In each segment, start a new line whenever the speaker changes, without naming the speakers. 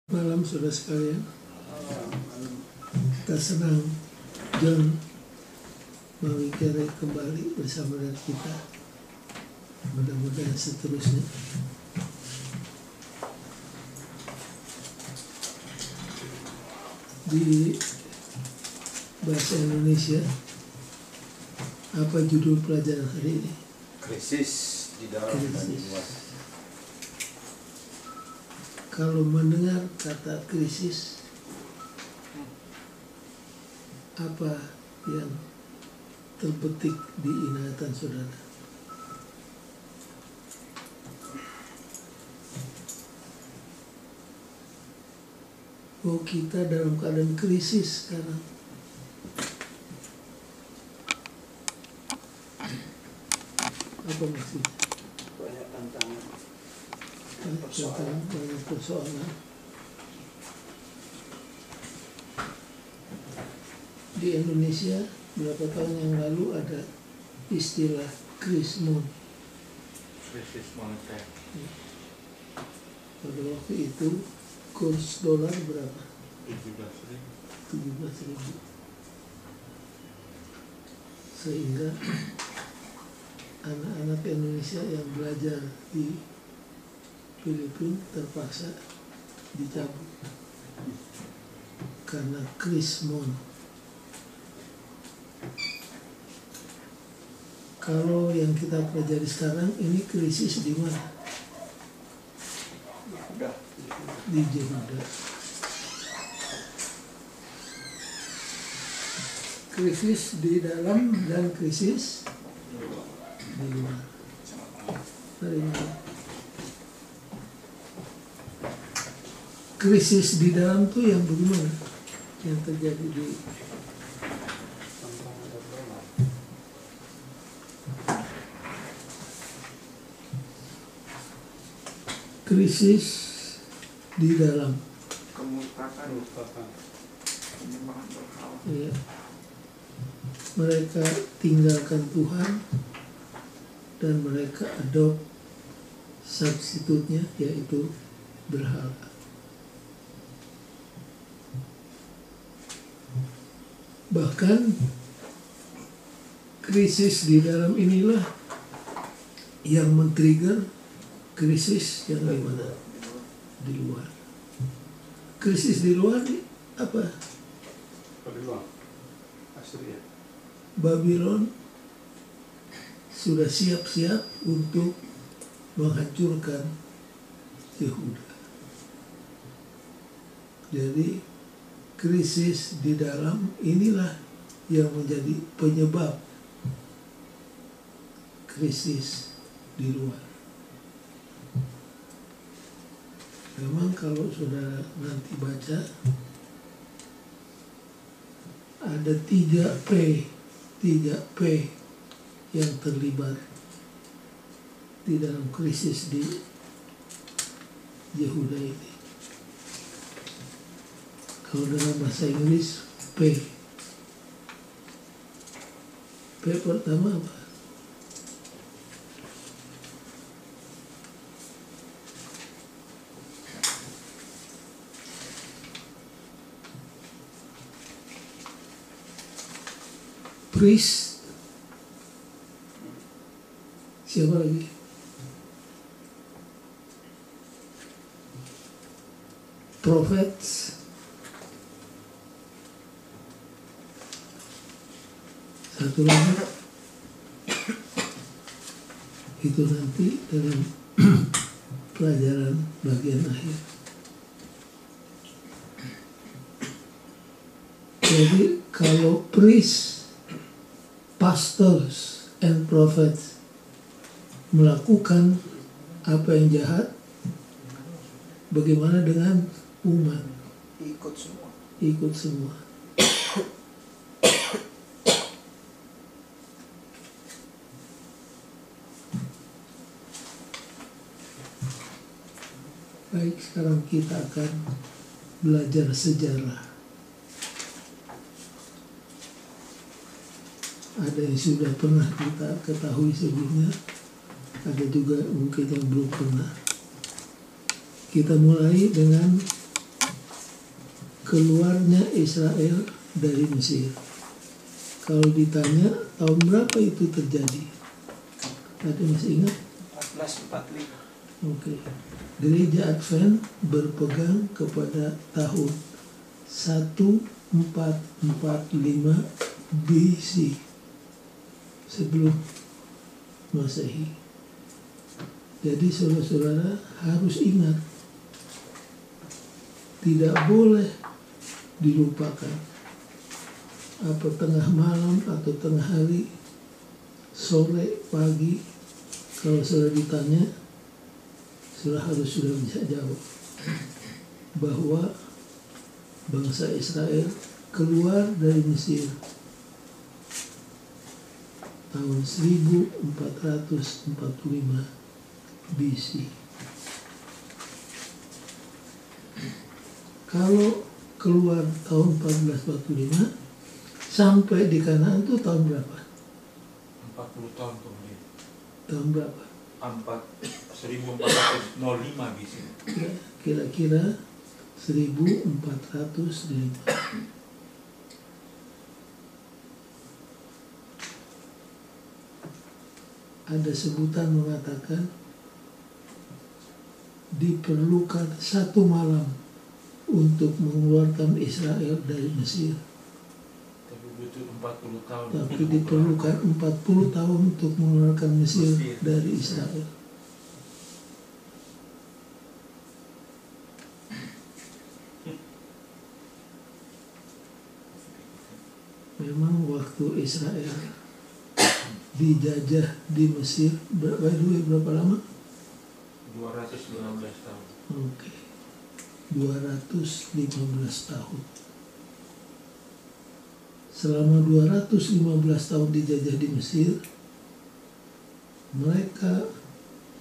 Malam saudara sekalian, kita senang John Mawikere kembali bersama dengan kita. Mudah-mudahan seterusnya. Di bahasa Indonesia, apa judul pelajaran hari ini?
Krisis di dalam dan di luar.
Kalau mendengar kata krisis, apa yang terbetik di ingatan saudara? Oh, kita dalam keadaan krisis sekarang. Apa maksudnya?
Banyak tantangan.
Banyak persoalan. Di Indonesia berapa tahun yang lalu ada istilah krismon.
Krisis moneter.
Pada waktu itu kurs dolar berapa?
17.000.
Sehingga anak-anak Indonesia yang belajar di Filipina terpaksa dicabut karena krismon. Kalau yang kita pelajari sekarang ini krisis di mana? Di Yehuda. Krisis di dalam dan krisis di luar. Dari mana? Krisis di dalam tuh yang bagaimana? Yang terjadi di krisis di dalam. Ya. Mereka tinggalkan Tuhan dan mereka adopt substitutnya, yaitu berhala. Bahkan krisis di dalam inilah yang men-trigger krisis yang di mana? Di luar. Krisis di luar apa?
Di luar. Assyria.
Babylon sudah siap-siap untuk menghancurkan Yehuda. Jadi krisis di dalam inilah yang menjadi penyebab krisis di luar. Memang kalau saudara nanti baca, ada 3P yang terlibat di dalam krisis di Yehuda ini. Kalau dalam bahasa Inggris, P pertama apa? Priest. Siapa lagi? Prophets. Satu lagi. Itu nanti dalam pelajaran bagian akhir. Jadi kalau priest, pastors, and prophets melakukan apa yang jahat, bagaimana dengan umat? Ikut semua. Baik, sekarang kita akan belajar sejarah. Ada yang sudah pernah kita ketahui sebelumnya, ada juga mungkin yang belum pernah. Kita mulai dengan keluarnya Israel dari Mesir. Kalau ditanya tahun berapa itu terjadi? Tadi masih ingat?
1445.
Oke. Gereja Advent berpegang kepada tahun 1445 BC sebelum Masehi. Jadi saudara-saudara harus ingat, tidak boleh dilupakan. Apa tengah malam atau tengah hari, sore, pagi, kalau saudara ditanya, sudah bisa jawab bahwa bangsa Israel keluar dari Mesir tahun 1445 BC. Kalau keluar tahun 1445 sampai di Kanaan itu tahun berapa?
40 tahun kemudian.
Tahun berapa?
1405 BC.
Ya, kira-kira 1405. Ada sebutan mengatakan diperlukan 1 malam untuk mengeluarkan Israel dari Mesir.
Tapi butuh 40 tahun.
Tapi diperlukan 40 tahun untuk mengeluarkan Mesir dari Israel. Memang waktu Israel dijajah di Mesir berapa lama?
215 tahun.
Oke. 215 tahun. Selama 215 tahun dijajah di Mesir, mereka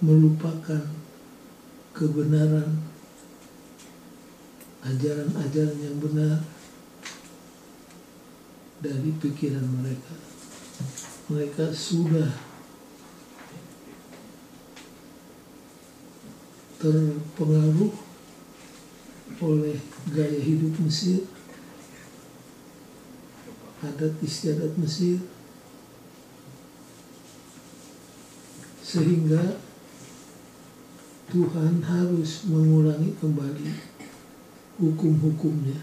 melupakan kebenaran, ajaran-ajaran yang benar dari pikiran mereka. Mereka sudah terpengaruh oleh gaya hidup Mesir, adat istiadat Mesir, sehingga Tuhan harus mengulangi kembali hukum-hukumnya,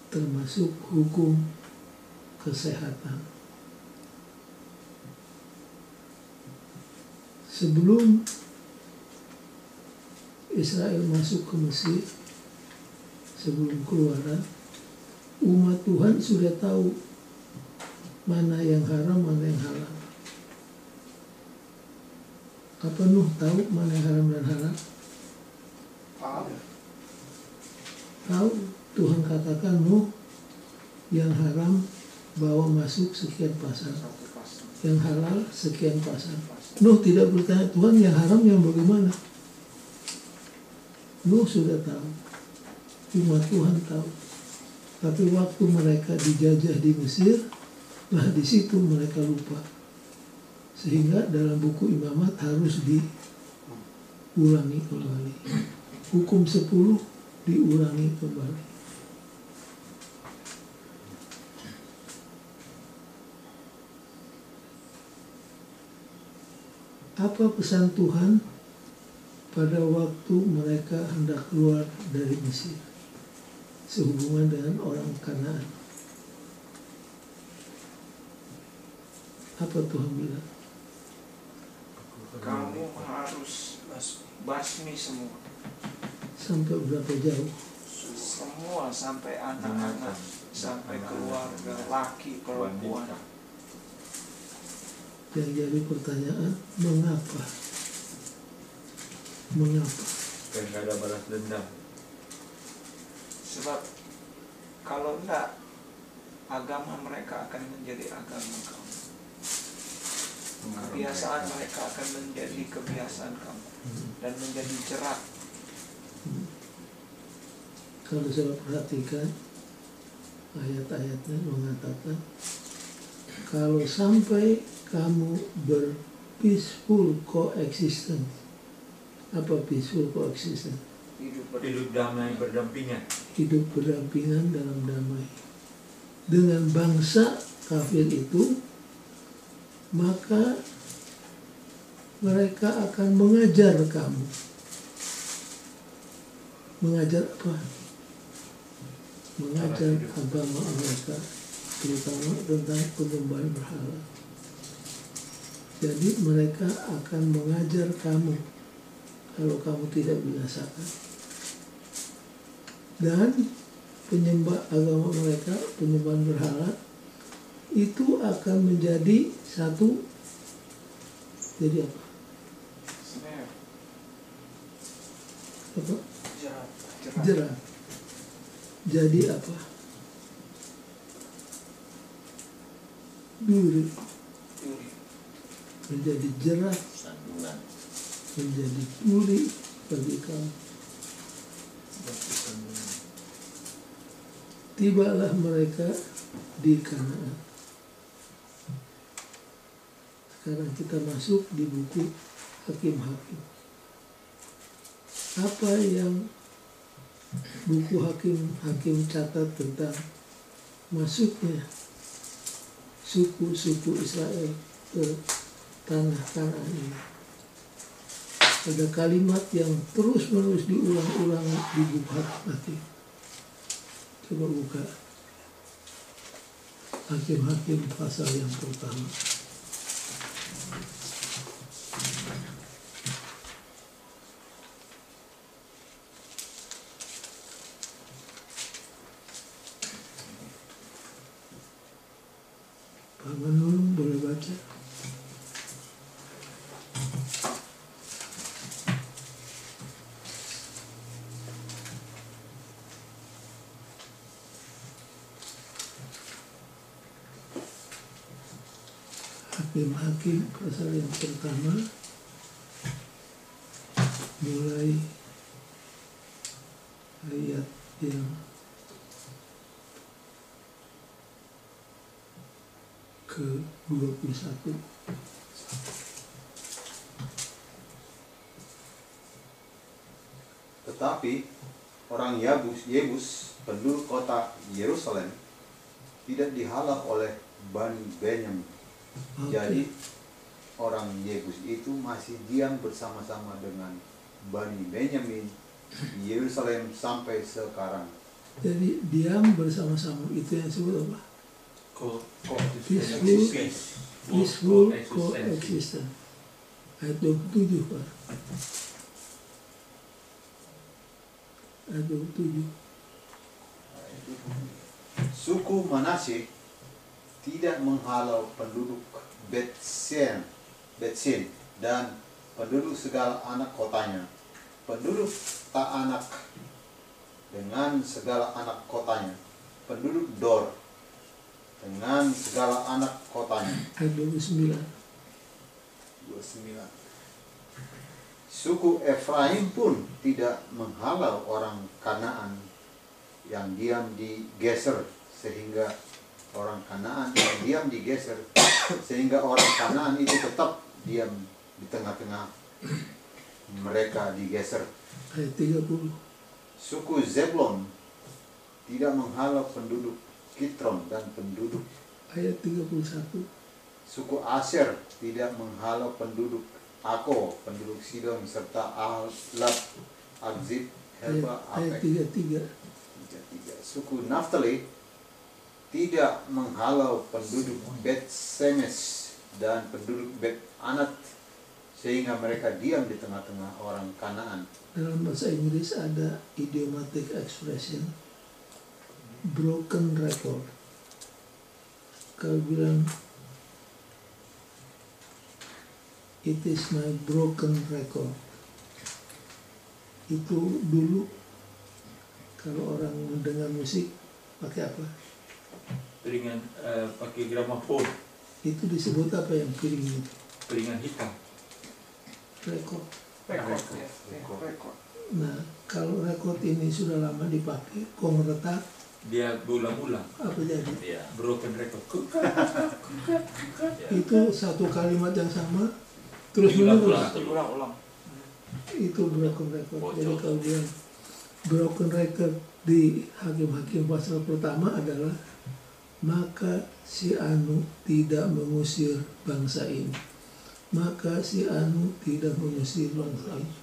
termasuk hukum kesehatan. Sebelum Israel masuk ke Mesir, sebelum keluaran, umat Tuhan sudah tahu mana yang haram, mana yang halal. Apa Nuh tahu mana yang haram dan halal? Tahu. Tuhan katakan Nuh, yang haram bawa masuk sekian pasang, yang halal sekian pasang. Nuh tidak bertanya, Tuhan yang haram yang bagaimana? Nuh sudah tahu, umat Tuhan tahu. Tapi waktu mereka dijajah di Mesir, nah di situ mereka lupa. Sehingga dalam buku Imamat harus diulangi kembali. Hukum 10 diulangi kembali. Apa pesan Tuhan pada waktu mereka hendak keluar dari Mesir sehubungan dengan orang Kanaan? Apa Tuhan bilang?
Kamu harus basmi semua.
Sampai berapa jauh?
Semua, sampai anak-anak, sampai keluarga, laki, perempuan.
Yang jadi pertanyaan, mengapa? Mengapa?
Supaya nggak ada balas dendam.
Sebab kalau enggak, agama mereka akan menjadi agama kamu. Kebiasaan mereka akan menjadi kebiasaan kamu dan menjadi jerat.
Kalau saya perhatikan ayat-ayatnya mengatakan, kalau sampai kamu berpeaceful coexistence. Apa peaceful coexistence?
Hidup
hidup damai berdampingan.
hidup berdampingan dalam damai dengan bangsa kafir itu, maka mereka akan mengajar kamu. Mengajar apa? Mengajar agama mereka, terutama tentang penyembahan berhala. Jadi mereka akan mengajar kamu kalau kamu tidak binasakan. Dan penyembah agama mereka, penyembahan berhala, itu akan menjadi satu, jadi apa?
Snare.
Apa?
Jerat.
Jerat. Jadi apa? Duri.
Duri.
Menjadi jerat,
Sandungan.
menjadi duri bagi kamu. Tibalah mereka di Kanaan. Sekarang kita masuk di buku Hakim-Hakim. Apa yang buku Hakim-Hakim catat tentang masuknya suku-suku Israel ke tanah Kanaan ini? Ada kalimat yang terus-menerus diulang-ulang di buku Hakim-Hakim. Coba buka Hakim-Hakim pasal yang pertama. Pak Manur boleh baca? Hakim-Hakim pasal yang pertama mulai ayat yang ke-21.
Tetapi orang Yebus, penduduk kota Yerusalem, tidak dihalau oleh Bani Benyamin. Jadi orang Yebus itu masih diam bersama-sama dengan Bani Benyamin di Yerusalem sampai sekarang.
Jadi diam bersama-sama, itu yang disebut apa? Peaceful coexistence. Ayat 27, Pak. Ayat 27.
Suku Manasye tidak menghalau penduduk Bet-Shean dan penduduk segala anak kotanya. Penduduk Ta'anak dengan segala anak kotanya. Penduduk Dor dengan segala anak kotanya.
Ayat 29.
29. Suku Efraim pun tidak menghalau orang Kanaan yang diam di Geser, sehingga orang Kanaan yang diam di Geser, sehingga orang Kanaan itu tetap diam di tengah-tengah mereka di Geser.
Ayat 30.
Suku Zebulon tidak menghalau penduduk Kitron dan penduduk.
Ayat 31.
Suku Asher tidak menghalau penduduk Ako, penduduk Sidon, serta Ahlab, Akzib, Helba,
Ayat
Apek.
33.
Suku Naftali tidak menghalau penduduk Bet Semes dan penduduk Bet Anat, sehingga mereka diam di tengah-tengah orang Kanaan.
Dalam bahasa Inggris ada idiomatic expression broken record. Kalau bilang it is my broken record, itu dulu kalau orang mendengar musik pakai apa?
Piringan pakai gramafon,
Itu disebut apa yang piring itu?
piringan hitam.
Record.
Rekod ya. Rekod.
Nah, kalau record ini sudah lama dipakai, kong retak,
Dia berulang-ulang,
apa jadi?
Iya.
broken record.
Itu satu kalimat yang sama terus
Diulang-ulang.
menerus.
Ulang-ulang.
Itu broken record. Jadi kalau bilang broken record di Hakim-Hakim pasal pertama adalah maka si Anu tidak mengusir bangsa ini. Maka si Anu tidak mengusir bangsa ini.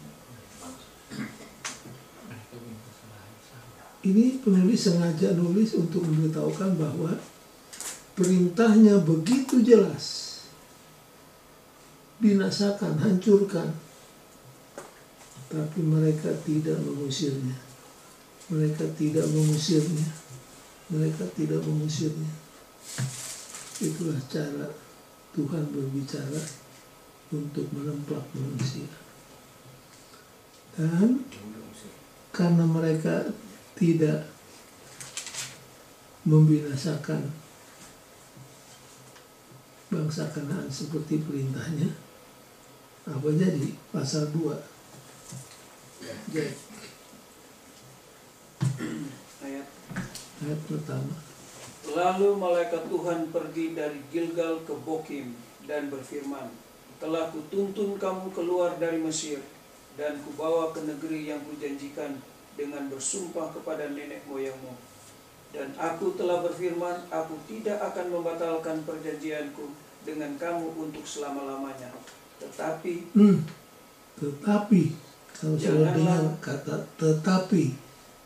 Ini penulis sengaja nulis untuk memberitahukan bahwa perintahnya begitu jelas. Binasakan, hancurkan. Tapi mereka tidak mengusirnya. Mereka tidak mengusirnya. Mereka tidak mengusirnya. Itulah cara Tuhan berbicara untuk menemplak manusia. Dan karena mereka tidak membinasakan bangsa Kanaan seperti perintahnya, apa jadi? Pasal 2 ayat pertama.
Lalu malaikat Tuhan pergi dari Gilgal ke Bokim dan berfirman, telah kutuntun kamu keluar dari Mesir dan kubawa ke negeri yang kujanjikan dengan bersumpah kepada nenek moyangmu. Dan aku telah berfirman, aku tidak akan membatalkan perjanjianku dengan kamu untuk selama-lamanya. Tetapi
kalau saudara dengar kata tetapi,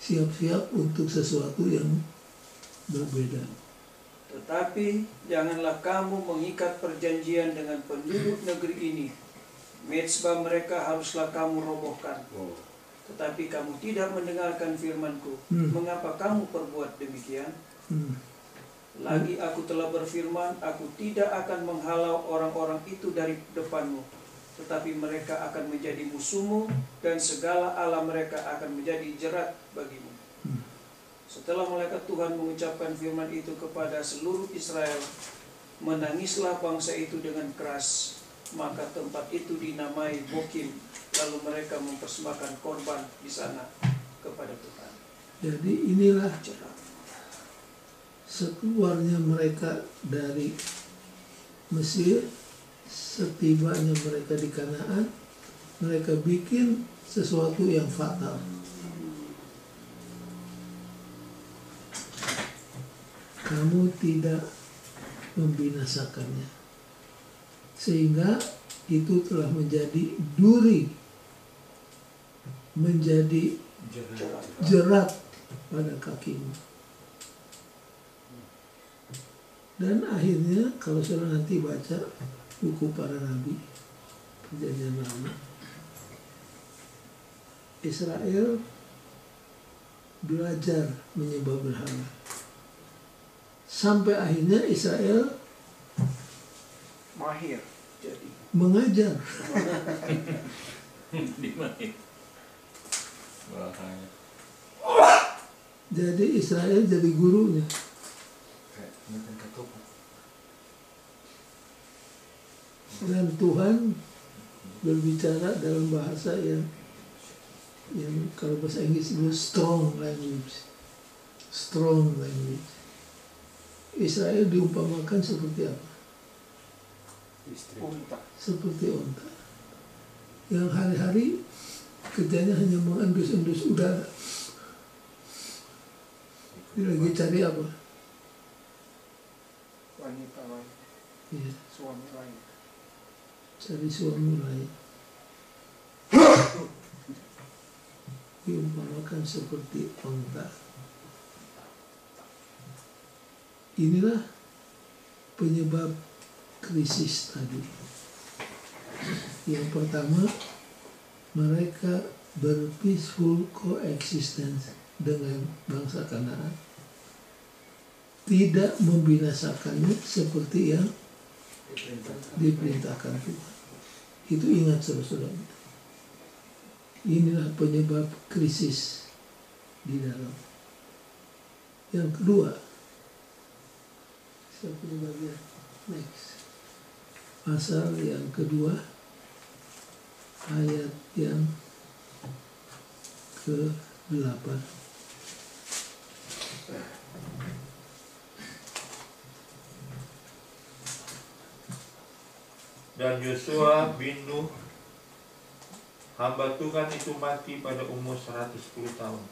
siap-siap untuk sesuatu yang berbeda.
Tetapi janganlah kamu mengikat perjanjian dengan penduduk negeri ini. Mezbah mereka haruslah kamu robohkan. Tetapi kamu tidak mendengarkan firman-Ku. Mengapa kamu perbuat demikian? Lagi aku telah berfirman, aku tidak akan menghalau orang-orang itu dari depanmu. Tetapi mereka akan menjadi musuhmu dan segala Allah mereka akan menjadi jerat bagimu. Setelah malaikat Tuhan mengucapkan firman itu kepada seluruh Israel, menangislah bangsa itu dengan keras. Maka tempat itu dinamai Bokim. Lalu mereka mempersembahkan korban di sana kepada Tuhan.
Jadi inilah sekeluarnya mereka dari Mesir, setibanya mereka di Kanaan, mereka bikin sesuatu yang fatal. Kamu tidak membinasakannya, sehingga itu telah menjadi duri, menjadi jerat pada kakimu. Dan akhirnya kalau saudara nanti baca buku para nabi, Perjanjian Lama, Israel belajar menyembah berhala. Sampai akhirnya Israel
mahir jadi
mengajar. Jadi Israel jadi gurunya. Dan Tuhan berbicara dalam bahasa yang kalau bahasa Inggris itu strong language. Israel diumpamakan seperti apa?
unta.
Seperti onta yang hari-hari kerjanya hanya mengendus-endus udara. Dia lagi cari apa?
Wanita lain,
Ya,
suami lain.
cari suami lain. Diumpamakan seperti onta. Inilah penyebab krisis tadi. Yang pertama, mereka berpeaceful coexistence dengan bangsa Kanaan, tidak membinasakannya seperti yang diperintahkan Tuhan. Itu ingat saudara-saudara. Inilah penyebab krisis di dalam. Yang kedua, saya punya bagian next. Pasal yang kedua, ayat yang ke-8.
Dan Yosua bin Nun hamba Tuhan itu mati pada umur 110 tahun.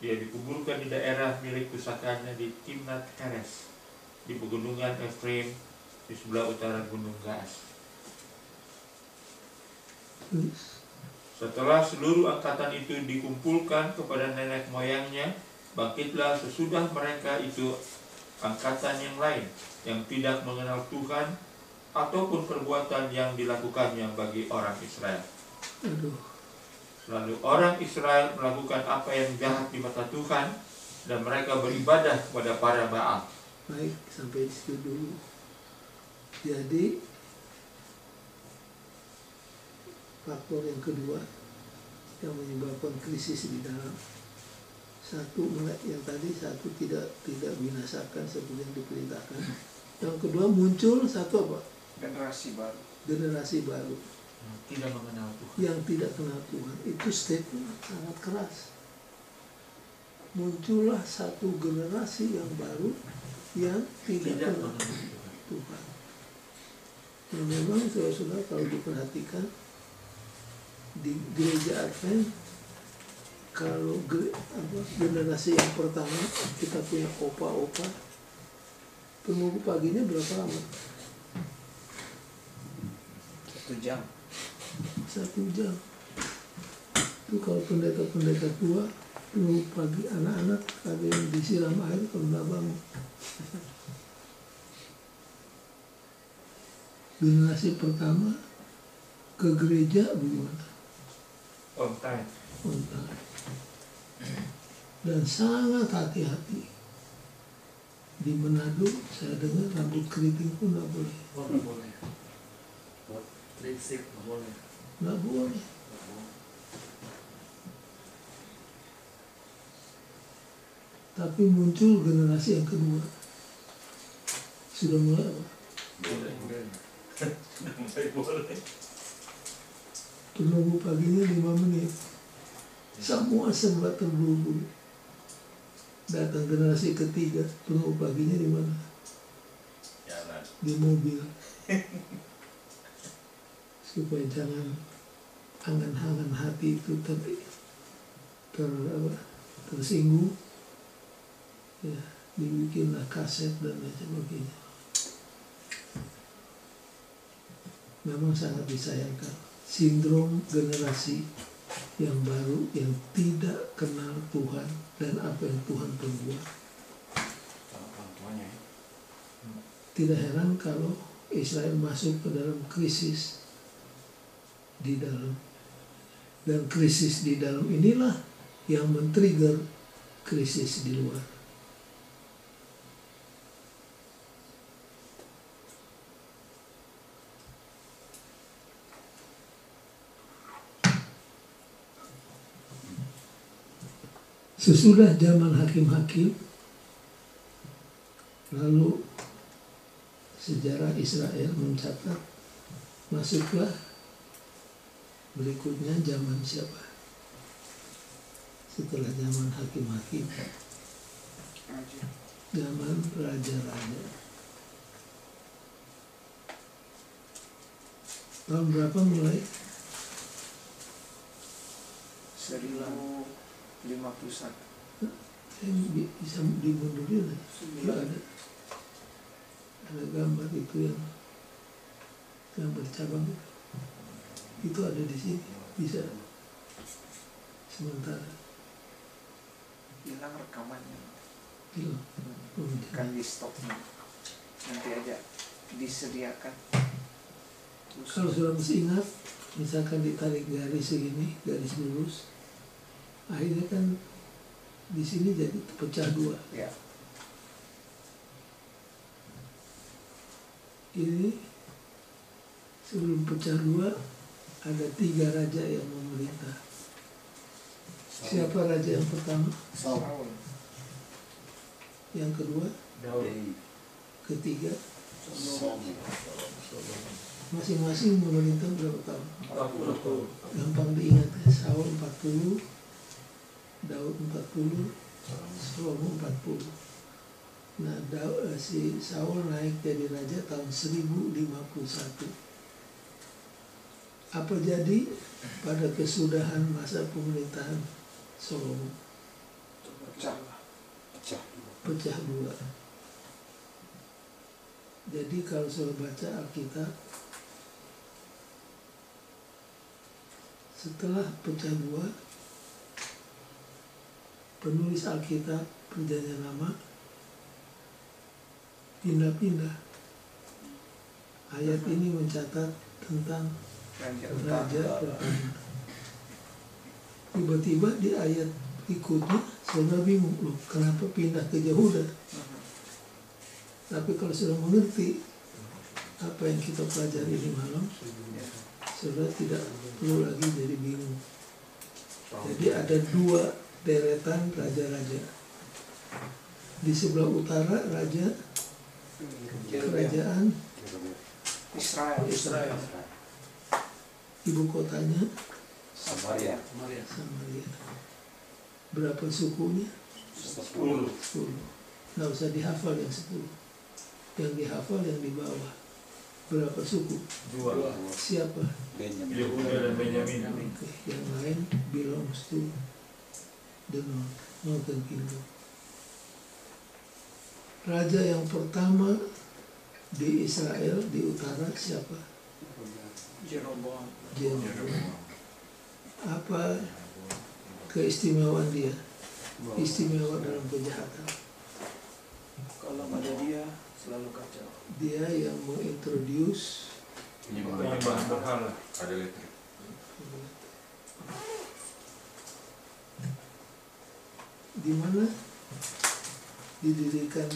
Dia dikuburkan di daerah milik pusakanya di Timnat Heres, di pegunungan Efraim, di sebelah utara Gunung Gaas. Setelah seluruh angkatan itu dikumpulkan kepada nenek moyangnya, bangkitlah sesudah mereka itu angkatan yang lain yang tidak mengenal Tuhan ataupun perbuatan yang dilakukannya bagi orang Israel. Lalu orang Israel melakukan apa yang jahat di mata Tuhan dan mereka beribadah kepada para Baal.
Baik, sampai di situ dulu. Jadi faktor yang kedua yang menyebabkan krisis di dalam yang tidak binasakan seperti yang diperintahkan. Yang kedua muncul satu apa? Generasi baru.
Tidak mengenal Tuhan.
Yang tidak kenal Tuhan. Itu statement sangat keras. Muncullah satu generasi yang baru yang tidak kenal Tuhan. Nah, memang saudara-saudara kalau diperhatikan di gereja Advent, kalau generasi yang pertama kita punya opa-opa, penunggu paginya berapa lama?
1 jam.
1 jam. Itu kalau pendeta-pendeta tua, penunggu pagi, anak-anak ada yang disiram air kalau nggak bangun. Generasi pertama ke gereja bagaimana?
On time.
Dan sangat hati-hati. Di Manado saya dengar rambut keriting pun nggak boleh.
Nggak boleh. Lipstick nggak boleh.
Nggak boleh. Tapi muncul generasi yang kedua. Sudah mulai apa?
Boleh. Boleh.
Penunggu paginya 5 menit. Semua serba terburu-buru. Datang generasi ketiga, penunggu paginya di mana?
Jalan.
Di mobil. Supaya jangan angan-angan hati itu tersinggung. Ya, dibikinlah kaset dan lain sebagainya. Memang sangat disayangkan. Sindrom generasi yang baru yang tidak kenal Tuhan dan apa yang Tuhan perbuat. Tidak heran kalau Israel masuk ke dalam krisis di dalam, dan krisis di dalam inilah yang men-trigger krisis di luar. Sesudah zaman hakim-hakim, lalu sejarah Israel mencatat masuklah berikutnya zaman siapa? Setelah zaman hakim-hakim, zaman raja-raja. Tahun berapa mulai?
1051.
Bisa dimundurin ya, ada gambar itu yang bercabang itu ada di sini, bisa sementara
Hilang rekamannya.
hilang.
Kan di stop nanti aja disediakan.
Kalau sudah masih ingat, misalkan ditarik garis segini, garis lurus, akhirnya kan di sini jadi pecah 2.
Ya.
Ini sebelum pecah 2 ada 3 raja yang memerintah. Siapa raja yang pertama?
Saul.
Yang kedua?
Daud.
Ketiga? Masing-masing memerintah berapa tahun?
40
Gampang diingat ya, Saul 40, Daud 40, Salomo 40. Nah, si Saul naik jadi raja tahun 1051. Apa jadi pada kesudahan masa pemerintahan Salomo? Pecah dua. Jadi kalau saya baca Alkitab, setelah pecah dua, penulis Alkitab Perjanjian Lama pindah-pindah. Ayat ini mencatat tentang raja pertama. Tiba-tiba di ayat berikutnya saudara bingung, loh kenapa pindah ke Yehuda? Tapi kalau sudah mengerti apa yang kita pelajari ini malam, saudara tidak perlu lagi jadi bingung. Jadi ada dua deretan raja-raja. Di sebelah utara raja kerajaan
Israel.
Ibu kotanya
Samaria.
Samaria. Berapa sukunya?
10.
10. Nggak usah dihafal yang 10. Yang dihafal yang di bawah. Berapa suku?
2.
Siapa?
Yehuda dan Benyamin.
Oke, yang lain belongs to the northern kingdom. Raja yang pertama di Israel di utara siapa?
Jeroboam.
Jeroboam. Apa keistimewaan dia? Istimewa dalam kejahatan.
Kalau ada dia selalu kacau.
Dia yang mengintroduce
Penyembahan berhala.
Ada listrik.
di mana didirikan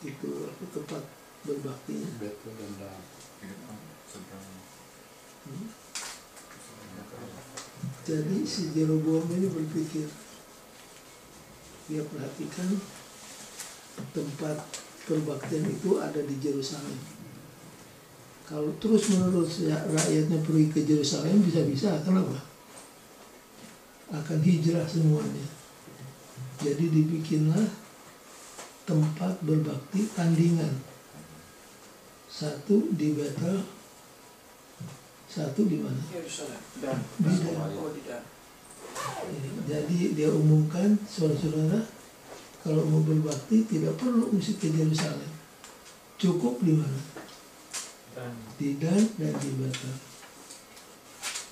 itu tempat berbaktinya. Jadi si Jeroboam ini berpikir, dia perhatikan tempat perbaktian itu ada di Yerusalem. Kalau terus menerus ya, rakyatnya pergi ke Yerusalem, bisa-bisa akan apa? Akan hijrah semuanya. Jadi dibikinlah tempat berbakti tandingan. Satu di Betel, satu di mana?
Yerusalem. Dan
Di Dan.
oh di Dan.
Jadi dia umumkan, saudara-saudara, kalau mau berbakti tidak perlu mesti ke Yerusalem. Cukup di mana? Di Dan dan di Betel.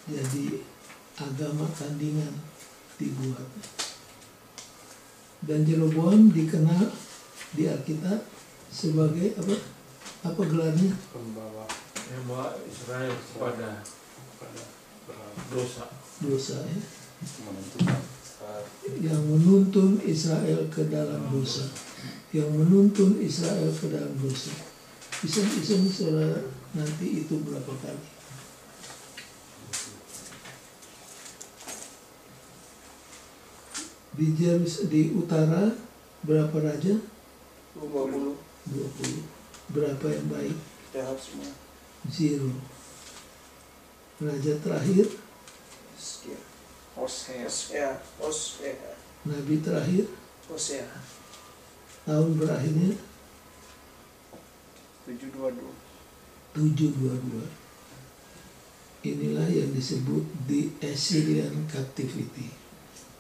Jadi agama tandingan dibuat. Dan Jeroboam dikenal di Alkitab sebagai apa? Apa gelarnya?
Membawa Israel kepada dosa.
Dosa ya. Yang menuntun Israel ke dalam dosa. Yang menuntun Israel ke dalam dosa. Bisa saudara nanti itu berapa kali? Di utara berapa raja?
20.
20. Berapa yang baik?
Jahat semua.
0. Raja terakhir,
Sekian.
Hosea.
nabi terakhir,
Hosea.
tahun berakhirnya
722.
722. Inilah yang disebut the Assyrian Captivity,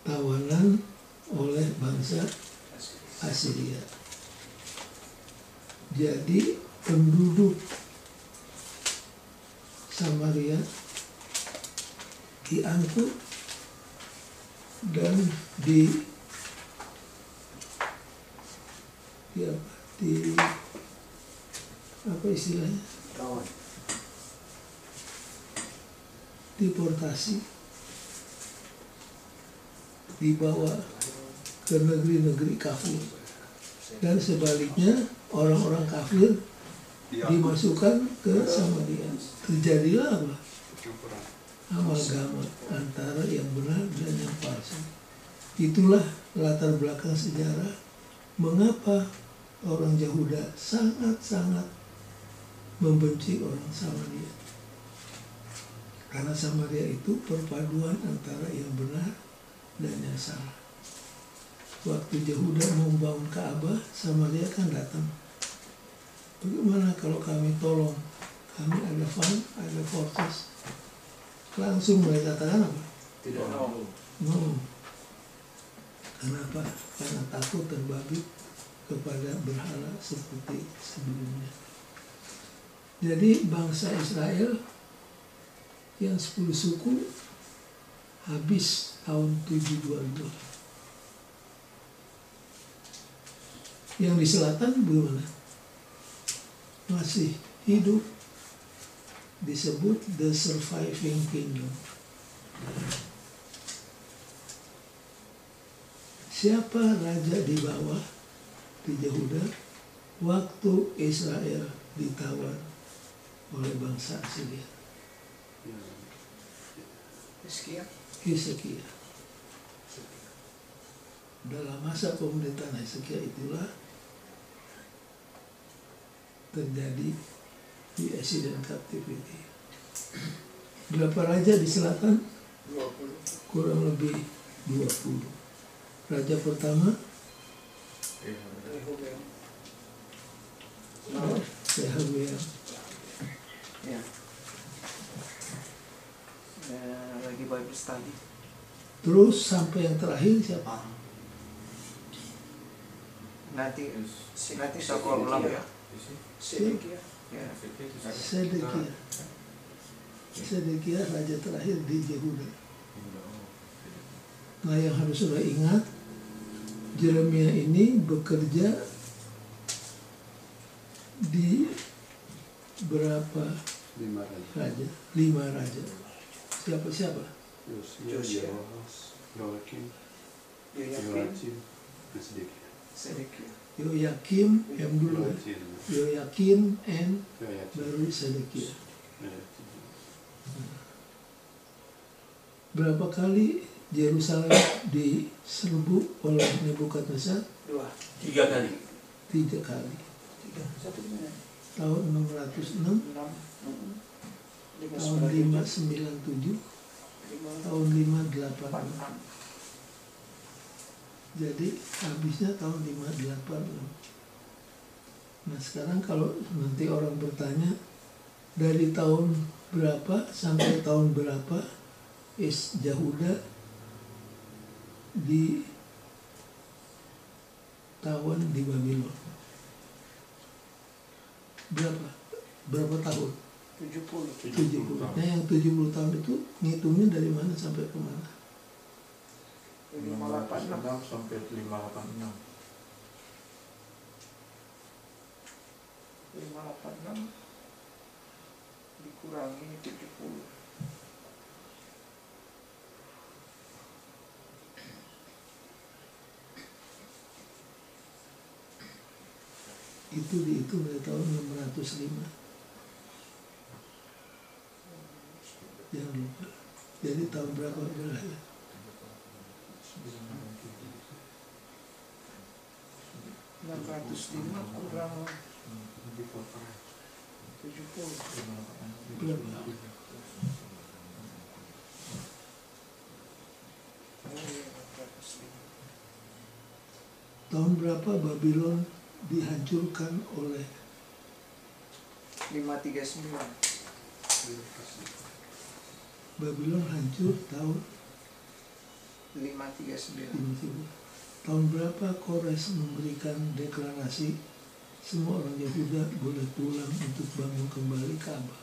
tawanan oleh bangsa Assyria. Jadi penduduk Samaria diangkut dan di apa istilahnya, deportasi, dibawa ke negeri-negeri kafir, dan sebaliknya orang-orang kafir dimasukkan ke Samaria. Terjadilah apa? Amalgama antara yang benar dan yang palsu. Itulah latar belakang sejarah mengapa orang Yehuda sangat-sangat membenci orang Samaria. Karena Samaria itu perpaduan antara yang benar dan yang salah. Waktu Yehuda mau membangun Ka'bah, Samaria kan datang. Bagaimana kalau kami tolong? Kami ada fund, ada forces, Langsung mereka katakan apa?
Tidak tahu.
No. Kenapa? Karena takut terbabit kepada berhala seperti sebelumnya. Jadi bangsa Israel yang 10 suku habis tahun 722. Yang di selatan bagaimana? Masih hidup, disebut the surviving kingdom. Siapa raja di bawah di Yehuda waktu Israel ditawan oleh bangsa Assyria? Hesekia. Dalam masa pemerintahan Hesekia itulah terjadi di Assyrian captivity. Berapa raja di selatan?
20.
Kurang lebih 20. Raja pertama
Rehoboam.
Rehoboam.
Ya. Lagi Bible study.
Terus sampai yang terakhir siapa?
Nanti saya call ulang ya.
Sedekia.
Ya.
Sedekia. Sedekia raja terakhir di Yehuda. Nah, yang harus sudah ingat, Yeremia ini bekerja di berapa
5 raja.
raja? 5 raja. Siapa?
Yosia.
Yoakim,
Yoyakim.
Yoacim, dan Sedekia.
Sedekia.
Yoyakim, M dulu ya.
Yoacim,
Yoyakim, N,
Yoacim,
baru Sedekia.
Yoacim.
Berapa kali Yerusalem diserbu oleh Nebukadnezar?
2.
3 kali.
3 kali.
1 di mana?
Tahun 606,
6.
tahun 597, tahun 586. Jadi habisnya tahun 586. Nah, sekarang kalau nanti orang bertanya dari tahun berapa sampai tahun berapa Yehuda ditawan di Babylon? Berapa tahun?
70.
70. Nah, yang 70 tahun itu ngitungnya dari mana sampai ke mana?
586.
sampai 586.
586 dikurangi 70.
Itu dihitung dari tahun 605. Jangan lupa. Jadi tahun berapa berakhir?
605 kurang 70.
Berapa? Tahun berapa Babylon dihancurkan oleh
539.
Babylon hancur tahun
539.
50. Tahun berapa Kores memberikan deklarasi semua orang Yehuda boleh pulang untuk bangun kembali Ka'bah?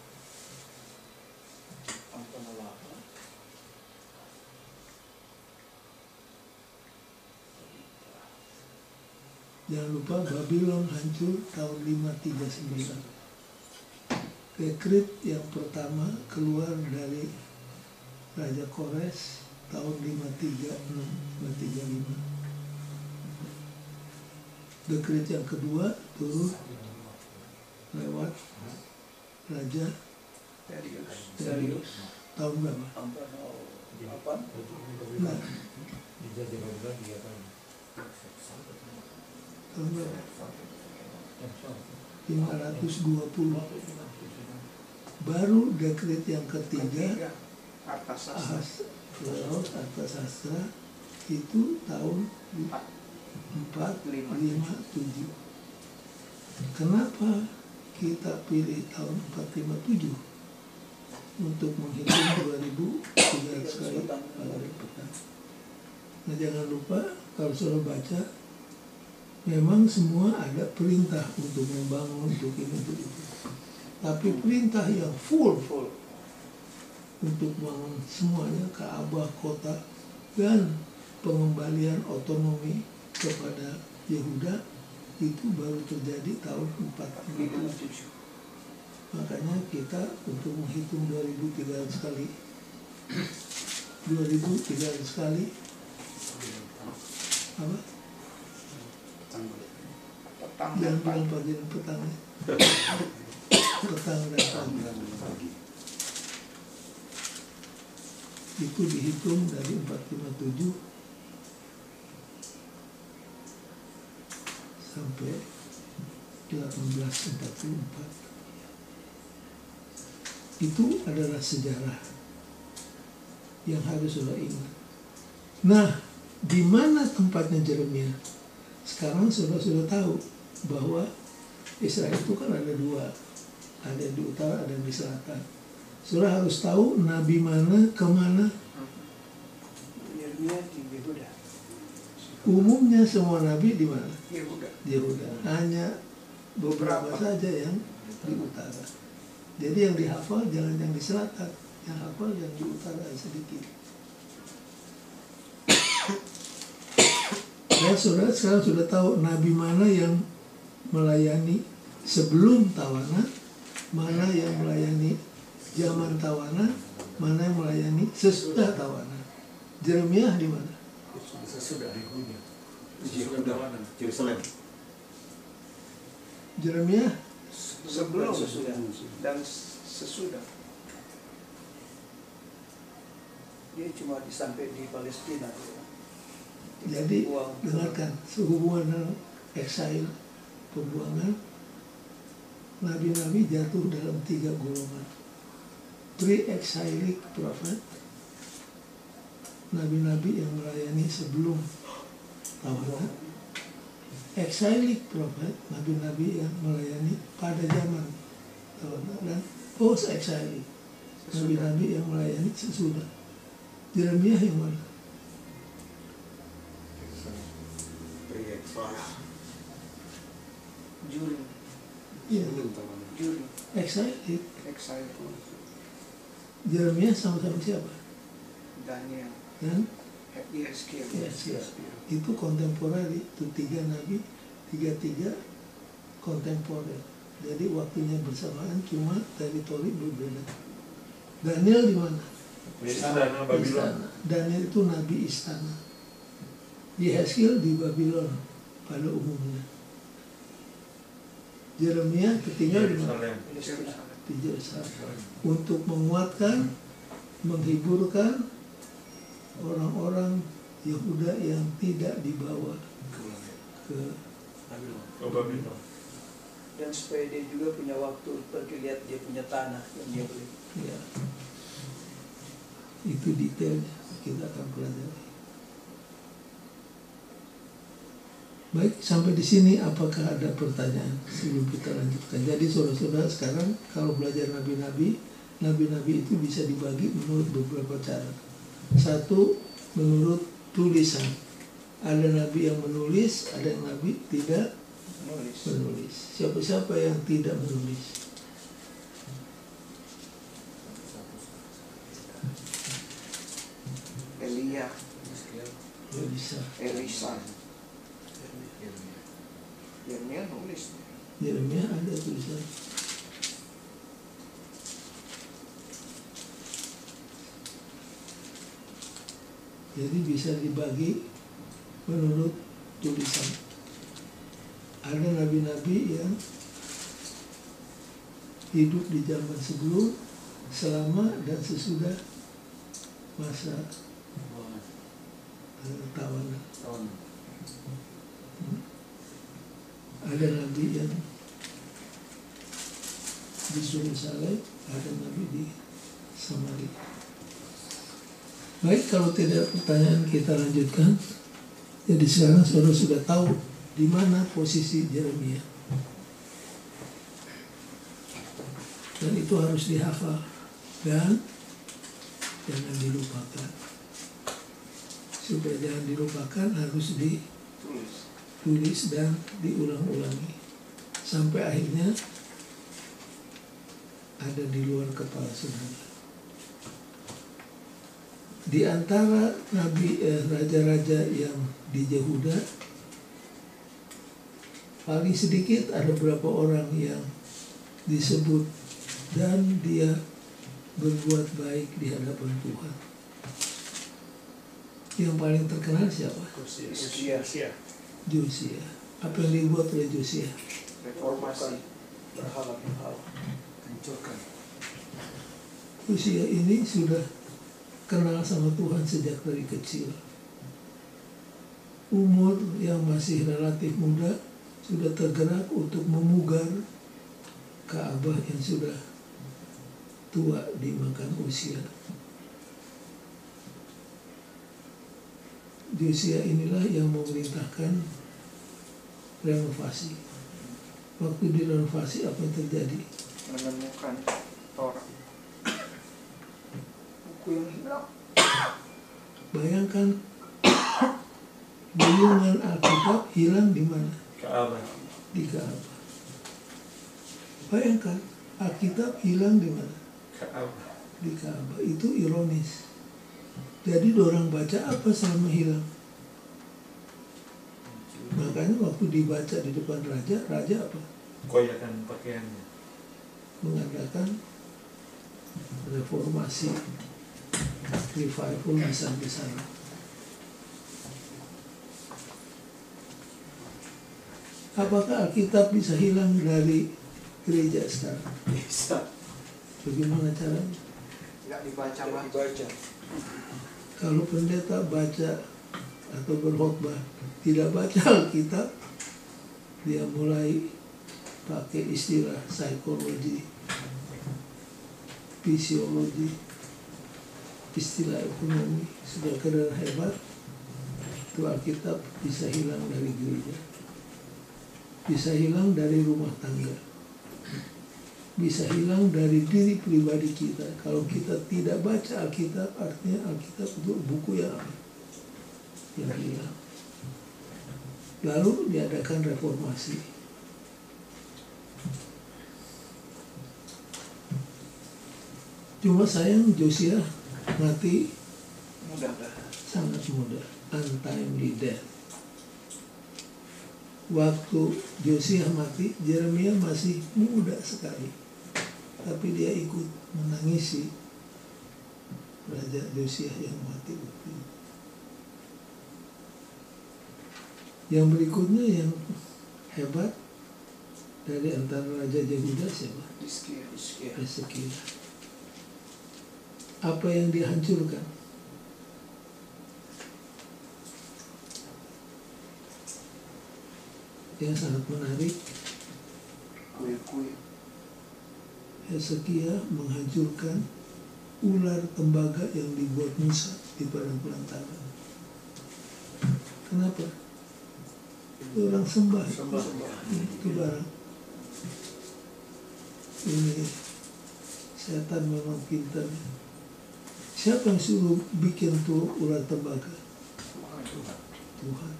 Jangan lupa Babylon hancur tahun 539. Dekret yang pertama keluar dari Raja Kores tahun 536, 535. Dekret yang kedua turun lewat Raja Darius tahun berapa? Nah, tahun berapa? 520. Baru dekret yang ketiga Artasastra itu tahun 457. Kenapa kita pilih tahun 457? untuk menghitung 2300 kali pada petang. Nah jangan lupa kalau sudah baca, memang semua ada perintah untuk membangun, untuk ini, untuk itu. Tapi perintah yang full untuk bangun semuanya, Ka'bah, kota, dan pengembalian otonomi kepada Yehuda itu baru terjadi tahun 47. Makanya kita untuk menghitung 2300 kali 2300 kali apa?
Petang dan
Jangan bilang
pagi.
pagi dan petang ya. Petang dan pagi. Itu dihitung dari 457 sampai 1844. Itu adalah sejarah yang harus sudah ingat. Nah, di mana tempatnya Yeremia? Sekarang sudah tahu bahwa Israel itu kan ada dua, ada yang di utara, ada yang di selatan. Sudah harus tahu nabi mana kemana.
Yeremia di Yehuda.
Umumnya semua nabi di mana?
Yehuda.
Di Yehuda. Hanya beberapa saja yang di utara. Jadi yang dihafal jangan yang di selatan, yang hafal yang di utara sedikit. Dan saudara sekarang sudah tahu nabi mana yang melayani sebelum tawanan, mana yang melayani zaman tawanan, mana yang melayani sesudah tawanan. Yeremia di mana?
Sesudah Yehuda.
Yerusalem.
Yeremia
Sebelum
sesudah.
dan sesudah.
Dia cuma sampai di Palestina.
jadi dengarkan sehubungan dengan exile, pembuangan, nabi-nabi jatuh dalam 3 golongan. Pre-exilic prophet, nabi-nabi yang melayani sebelum tawanan. Exilic prophet, nabi-nabi yang melayani pada zaman tawanan. Dan post-exilic, nabi-nabi yang melayani sesudah. Yeremia yang mana?
Juri.
Iya,
Juri.
exilic.
Exile
Yeremia sama-sama siapa?
Daniel,
Dan
Yeskiel.
Yesaya. Itu kontemporer, itu 3 nabi, 3 kontemporer. Jadi waktunya bersamaan, cuma teritori berbeda. Daniel di mana?
Istana Babylon.
Istana. Daniel itu nabi istana. Yeskiel di Babylon pada umumnya. Yeremia ketinggal di mana?
Yerusalem.
Di Yerusalem. Untuk menguatkan, menghiburkan orang-orang Yehuda yang tidak dibawa ke
Ke Babylon.
Dan supaya dia juga punya waktu pergi lihat dia punya tanah yang dia beli.
ya. Itu detailnya kita akan pelajari. Baik, sampai di sini apakah ada pertanyaan sebelum kita lanjutkan? Jadi saudara-saudara sekarang kalau belajar nabi-nabi, nabi-nabi itu bisa dibagi menurut beberapa cara. Satu, menurut tulisan. Ada nabi yang menulis, ada yang nabi tidak menulis. Siapa-siapa yang tidak menulis?
Elia,
Elisa.
Elisa. Yeremia nulis.
Yeremia ada tulisan. Jadi bisa dibagi menurut tulisan. Ada nabi-nabi yang hidup di zaman sebelum, selama, dan sesudah masa tawanan. Ada nabi yang di Yerusalem, ada nabi di Samaria. Baik, kalau tidak pertanyaan kita lanjutkan. Jadi sekarang saudara sudah tahu di mana posisi Yeremia. Dan itu harus dihafal. dan jangan dilupakan. Supaya jangan dilupakan harus ditulis dan diulang-ulangi sampai akhirnya ada di luar kepala saudara. Di antara raja-raja yang di Yehuda, paling sedikit ada beberapa orang yang disebut dan dia berbuat baik di hadapan Tuhan. Yang paling terkenal siapa?
Josia.
Josia. Apa yang dibuat oleh Josia?
Reformasi.
Berhala-berhala.
Hancurkan.
Josia ini sudah kenal sama Tuhan sejak dari kecil. Umur yang masih relatif muda sudah tergerak untuk memugar Ka'bah yang sudah tua dimakan usia. Josia inilah yang memerintahkan renovasi. Waktu direnovasi apa yang terjadi?
Menemukan Torah. Buku yang hilang.
Bayangkan gulungan Alkitab hilang di mana?
Ka'bah.
Di Ka'bah. Bayangkan Alkitab hilang di mana?
Ka'bah.
Di Ka'bah. Itu ironis. Jadi orang baca apa selama hilang? Makanya waktu dibaca di depan raja, raja apa?
Koyakan pakaiannya.
Mengadakan reformasi, revival besar-besaran. Apakah Alkitab bisa hilang dari gereja sekarang?
Bisa.
Bagaimana caranya?
Nggak dibaca
Tidak
lagi.
dibaca.
Kalau pendeta baca atau berkhotbah tidak baca Alkitab, dia mulai pakai istilah psikologi, fisiologi, istilah ekonomi, sudah keren hebat, itu Alkitab bisa hilang dari gereja, bisa hilang dari rumah tangga, bisa hilang dari diri pribadi kita. Kalau kita tidak baca Alkitab, artinya Alkitab itu buku yang hilang. Lalu diadakan reformasi. Cuma sayang Josia mati
Mudah.
sangat muda, untimely death. Waktu Josia mati, Yeremia masih muda sekali. Tapi dia ikut menangisi Raja Josia yang mati waktu itu. Yang berikutnya yang hebat dari antara Raja Yehuda siapa? Hizkia. Apa yang dihancurkan? Yang sangat menarik,
Kuil-kuil.
Hizkia menghancurkan ular tembaga yang dibuat Musa di padang pelantaran. Kenapa? Itu orang sembah. Itu barang. Ini setan memang pintar. Siapa yang suruh bikin tuh ular tembaga? Tuhan.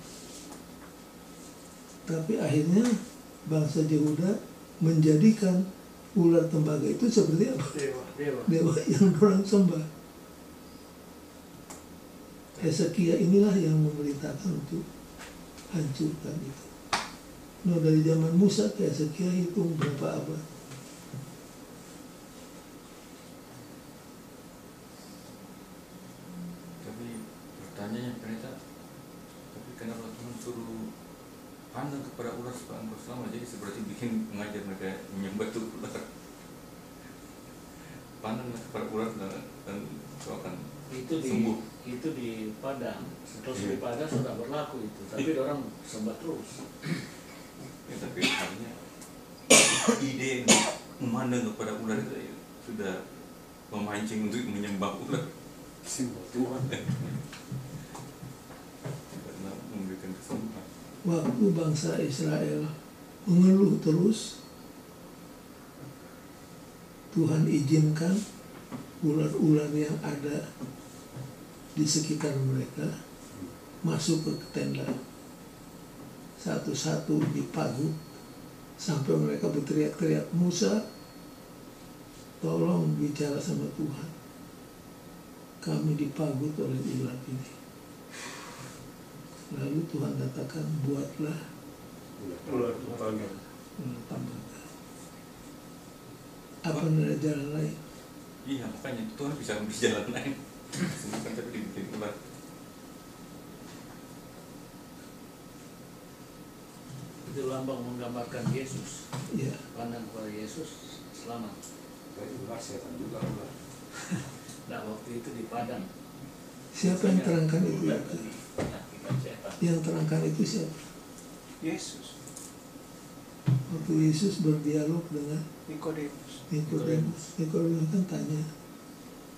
Tapi akhirnya bangsa Yehuda menjadikan ular tembaga itu seperti apa? Dewa yang orang sembah. Hizkia inilah yang memerintahkan untuk hancurkan itu. Nah, dari zaman Musa ke Hizkia hitung berapa abad?
Tapi pertanyaannya pendeta, tapi kenapa Tuhan suruh pandang kepada ular supaya engkau selamat? Jadi seperti bikin mengajar mereka menyembah tuh ular. Pandanglah kepada ular dan kau akan sembuh.
Itu di Padang, terus di Padang sudah berlaku itu, tapi orang sembah terus.
Ya, tapi artinya ide memandang kepada ular itu sudah memancing untuk menyembah ular.
Simbol Tuhan.
Karena memberikan kesembuhan.
Waktu bangsa Israel mengeluh terus, Tuhan izinkan ular-ular yang ada di sekitar mereka masuk ke tenda. Satu-satu dipagut sampai mereka berteriak-teriak, "Musa, tolong bicara sama Tuhan. Kami dipagut oleh ular ini." Lalu Tuhan katakan, "Buatlah
Ular tembaga.
ular tembaga." Apa ada jalan lain?
Iya, makanya Tuhan bisa ambil jalan lain. Sembuhkan tapi dibikin ular.
Itu lambang menggambarkan Yesus.
Ya,
Pandang kepada Yesus selamat.
Jadi ular setan juga ular.
Nah, waktu itu di Padang.
siapa yang terangkan itu?
Penyakitkan setan.
Yang terangkan itu siapa?
Yesus,
Waktu Yesus berdialog dengan
Nikodemus.
Nikodemus kan tanya,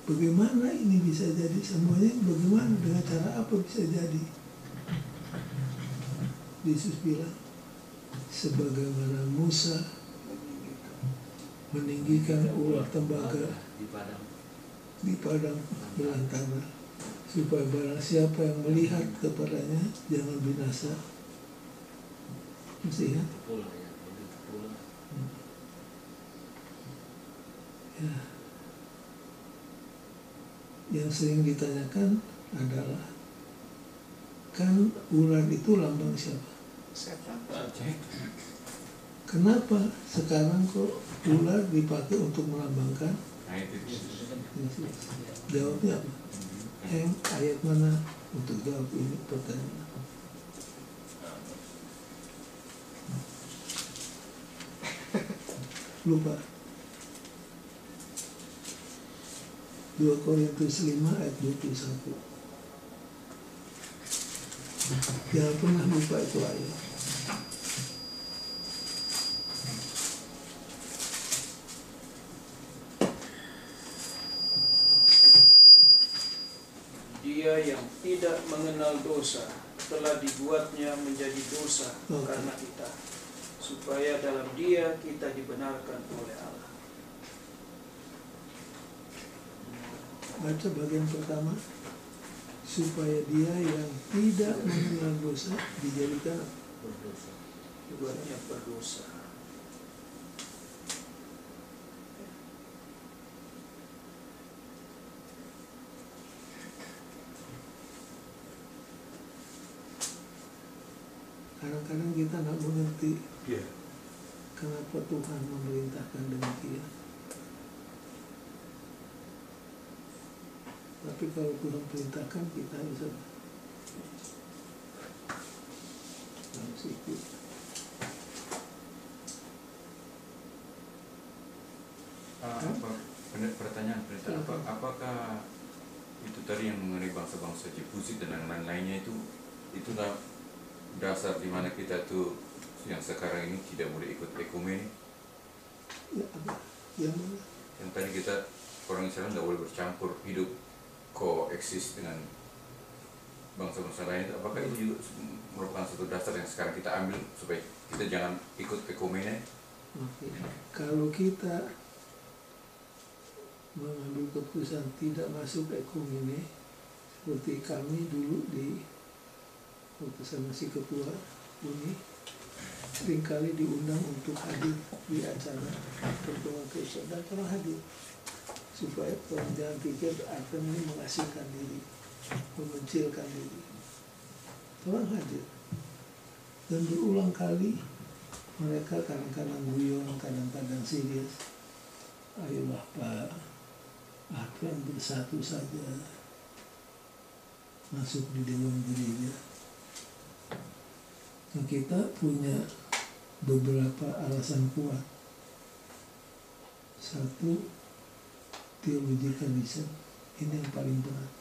bagaimana ini bisa jadi? Semuanya bagaimana, dengan cara apa bisa jadi? Yesus bilang, sebagaimana Musa meninggikan ular tembaga
Di Padang.
di padang belantara, supaya barang siapa yang melihat kepadanya jangan binasa. Mesti ya?
Itu pula ya. Itu pula.
Ya. Yang sering ditanyakan adalah, kan ular itu lambang siapa?
Setan.
Kenapa sekarang kok ular dipakai untuk melambangkan
Nah itu
Yesus? Jawabnya apa? Ayat mana untuk jawab ini pertanyaan? Lupa. 2 Korintus 5 ayat 21. Jangan pernah lupa itu ayat.
Dia yang tidak mengenal dosa telah dibuatnya menjadi dosa karena kita, supaya dalam Dia kita dibenarkan oleh Allah.
Baca bagian pertama. Supaya dia yang tidak mengenal dosa dijadikan
Berdosa.
Dibuatnya berdosa.
Kadang-kadang kita nggak mengerti
Iya.
kenapa Tuhan memerintahkan demikian. Tapi kalau Tuhan perintahkan, kita harus apa? Harus ikut.
Pertanyaan pendeta, apakah itu tadi yang mengenai bangsa-bangsa Jebusi dan yang lain-lainnya itulah dasar di mana kita tuh yang sekarang ini tidak boleh ikut ekumene?
Ya, apa? Yang mana?
Yang tadi kita orang Islam nggak boleh bercampur hidup koeksis dengan bangsa-bangsa lain, apakah itu juga merupakan satu dasar yang sekarang kita ambil supaya kita jangan ikut ekumene?
Oke. Kalau kita mengambil keputusan tidak masuk ekumene, seperti kami dulu di waktu saya masih ketua Uni, seringkali diundang untuk hadir di acara pertemuan Kristen dan orang hadir, supaya orang jangan pikir Advent ini mengasingkan diri, memencilkan diri. Orang hadir dan berulang kali mereka kadang-kadang guyon, kadang-kadang serius. Ayolah Pak, Advent bersatu saja, masuk di dalam gereja. Nah, kita punya beberapa alasan kuat. Satu, theologicalism. Ini yang paling berat.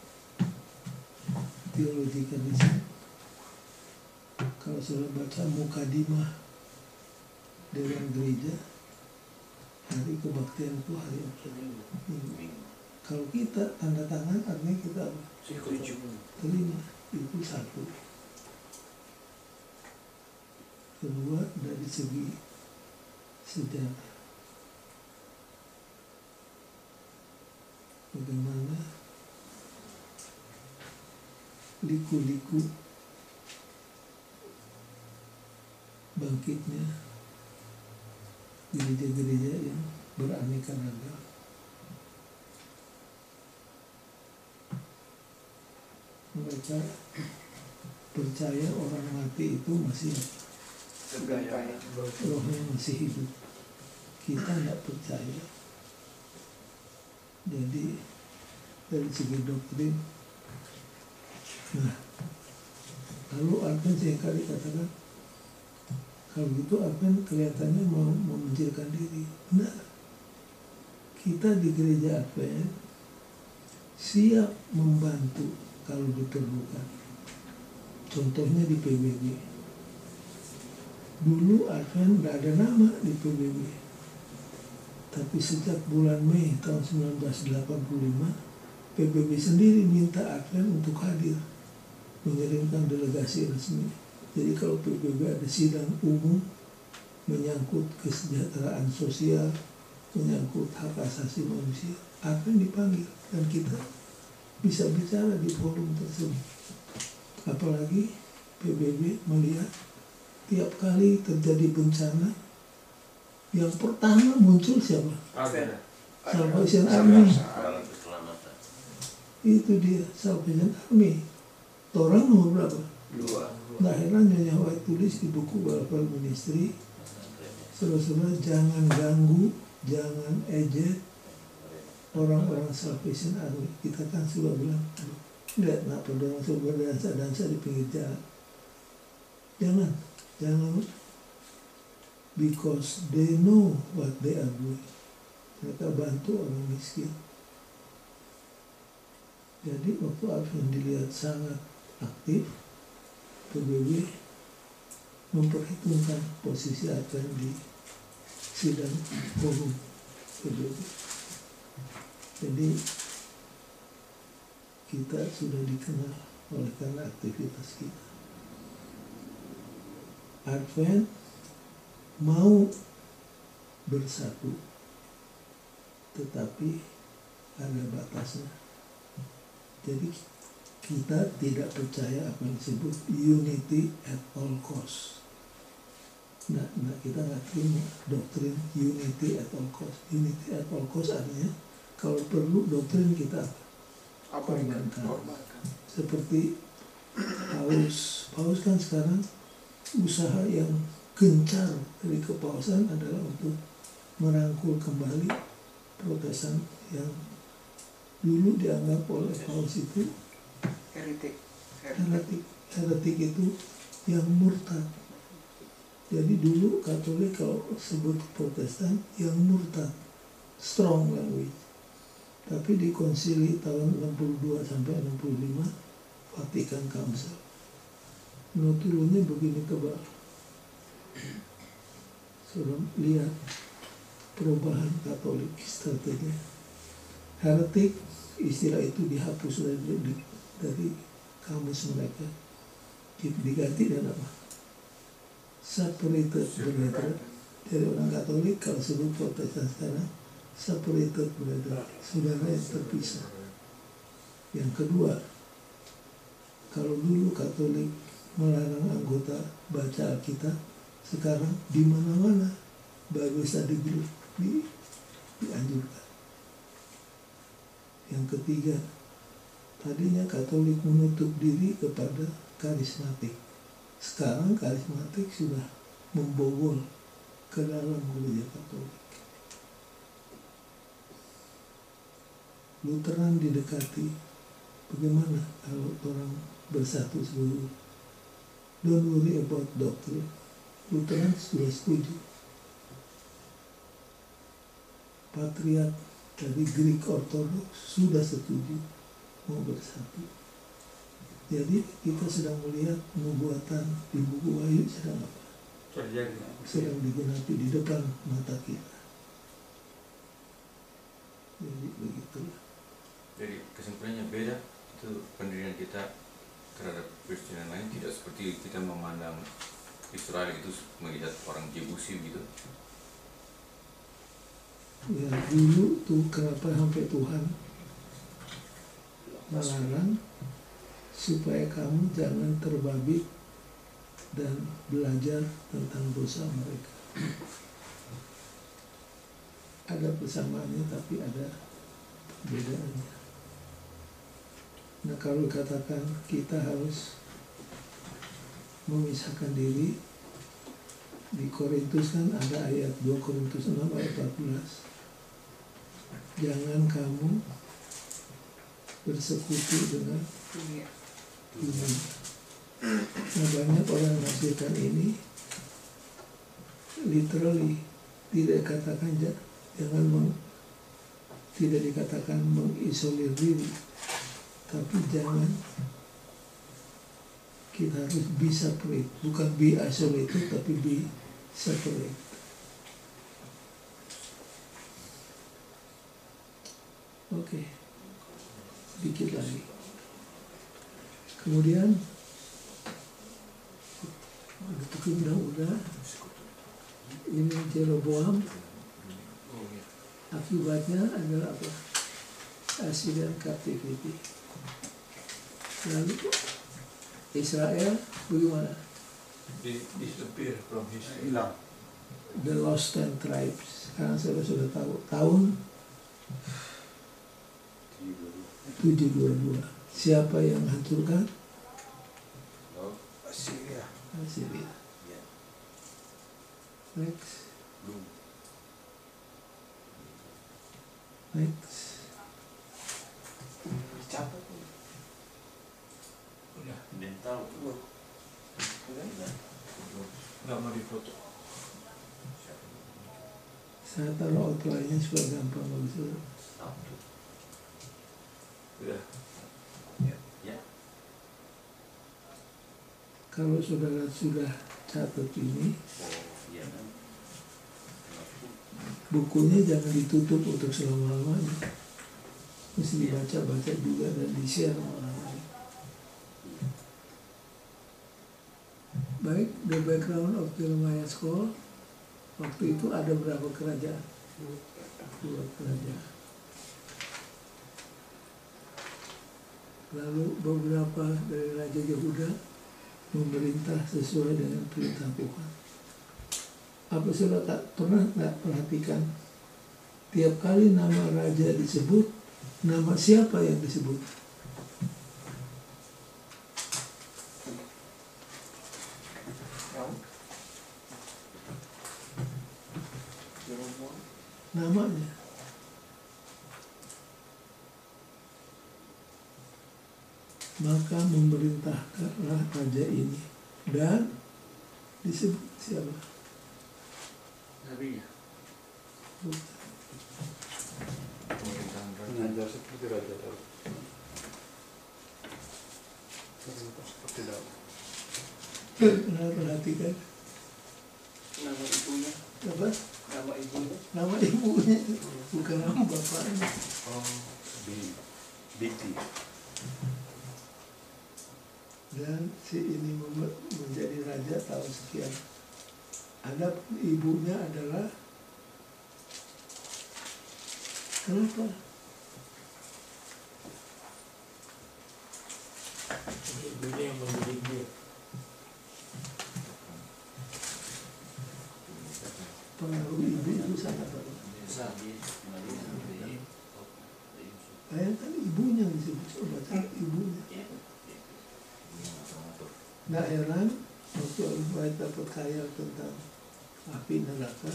Theologicalism. Kalau sudah baca Mukadimah Dewan Gereja, hari kebaktian itu hari apa? Minggu. Kalau kita tanda tangan, artinya kita apa? Terima. Itu satu. Kedua, dari segi sejarah. bagaimana liku-liku bangkitnya gereja-gereja yang beraneka ragam. Mereka percaya orang mati itu masih rohnya masih hidup. Kita tidak percaya. Jadi dari segi doktrin, nah lalu Advent seringkali katakan kalau gitu Advent kelihatannya mau memenjilkan diri. Benar, kita di gereja Advent siap membantu kalau diperlukan. Contohnya di PBB. Dulu Advent tidak ada nama di PBB. Tapi sejak bulan Mei tahun 1985, PBB sendiri minta Advent untuk hadir, mengirimkan delegasi resmi. Jadi kalau PBB ada sidang umum menyangkut kesejahteraan sosial, menyangkut hak asasi manusia, Advent dipanggil dan kita bisa bicara di forum tersebut. Apalagi PBB melihat tiap kali terjadi bencana, yang pertama muncul siapa? Salvation Army. Itu dia, Salvation Army. Orang nomor berapa? 2. Nah, heran Nyonya White tulis di buku Balfour Ministry, saudara-saudara jangan ganggu, jangan ejek orang-orang Salvation Army. Kita kan sudah bilang, lihat nak pendorong sebuah dansa di pinggir jalan. Jangan, because they know what they are doing. Mereka bantu orang miskin. Jadi waktu Advent dilihat sangat aktif, PBB memperhitungkan posisi Advent di sidang forum PBB. Jadi kita sudah dikenal oleh karena aktivitas kita. Advent mau bersatu, tetapi ada batasnya. Jadi kita tidak percaya apa yang disebut unity at all cost. Nah kita nggak terima doktrin unity at all cost. Unity at all cost artinya kalau perlu doktrin kita korbankan. Seperti Paus kan sekarang usaha yang gencar dari kepausan adalah untuk merangkul kembali Protestan yang dulu dianggap oleh Paus itu heretik itu yang murtad. Jadi dulu Katolik kalau sebut Protestan yang murtad, strong language. Tapi di konsili tahun 62 sampai 65 Vatikan Council noturunnya begini tebal. Sudah lihat perubahan Katolik strategi. Heretik, istilah itu dihapus dari kamus mereka, diganti dengan apa? Separated brethren. Dari orang Katolik kalau sebut Protestan sekarang separated brethren, saudara yang terpisah. Yang kedua, kalau dulu Katolik melarang anggota baca Alkitab, sekarang di mana-mana Bible study group dianjurkan. Yang ketiga, tadinya Katolik menutup diri kepada karismatik. Sekarang karismatik sudah membobol ke dalam gereja Katolik. Lutheran didekati, bagaimana kalau orang bersatu seluruh? Don't worry about doctrine. Lutheran sudah setuju. Patriark dari Greek Orthodox sudah setuju mau bersatu. Jadi kita sedang melihat nubuatan di buku Wahyu sedang apa? Sedang digenapi di depan mata kita. Jadi begitulah.
Jadi kesimpulannya beda, itu pendirian kita terhadap Kristen yang lain tidak seperti kita memandang Israel itu melihat orang Jebusi gitu.
Ya dulu tuh kenapa sampai Tuhan melarang supaya kamu jangan terbabit dan belajar tentang dosa mereka. Ada persamaannya tapi ada perbedaannya. Nah, kalau katakan kita harus memisahkan diri, di Korintus kan ada ayat 2 Korintus 6 ayat 14. Jangan kamu bersekutu dengan dunia. Nah, banyak orang menafsirkan ini literally, tidak dikatakan mengisolir diri, tapi jangan, kita harus be separate, bukan be isolated tapi be separate. Oke, dikit lagi. Kemudian itu udah ini Jeroboam, akibatnya adalah apa? Assyrian captivity. Lalu Israel bagaimana?
Disappear from history.
Hilang.
The Lost 10 Tribes. Sekarang saya sudah tahu tahun 722. Siapa yang hancurkan?
Assyria.
Assyria.
Ya.
Next.
Belum.
Next.
Dicatat.
Udah,
dental.
nggak mau difoto.
Saya taruh outline-nya supaya gampang begitu.
Udah.
Kalau saudara sudah catat ini, bukunya jangan ditutup untuk selama-lamanya. Mesti dibaca-baca juga dan di-share sama orang lain. Baik, the background of Jeremiah Scroll. Waktu itu ada berapa kerajaan? 2 kerajaan. Lalu beberapa dari Raja Yehuda memerintah sesuai dengan perintah Tuhan. Apa saudara tak pernah perhatikan tiap kali nama raja disebut, nama siapa yang disebut? Namanya. Maka memerintahkanlah raja ini dan disebut siapa?
Nabinya.
Mengajar seperti Raja Daud. Seperti Daud.
Pernah perhatikan
Nama ibunya,
apa?
nama ibunya.
Nama ibunya, bukan nama bapaknya.
Bikti.
Dan si ini menjadi raja tahun sekian. Ada ibunya adalah kenapa?
Ibunya yang mendidik dia.
Pengaruh ibu itu sangat bagus. Bayangkan ibunya disebut, coba cari ibunya. Nggak heran waktu Al-Bait dapat khayal tentang api neraka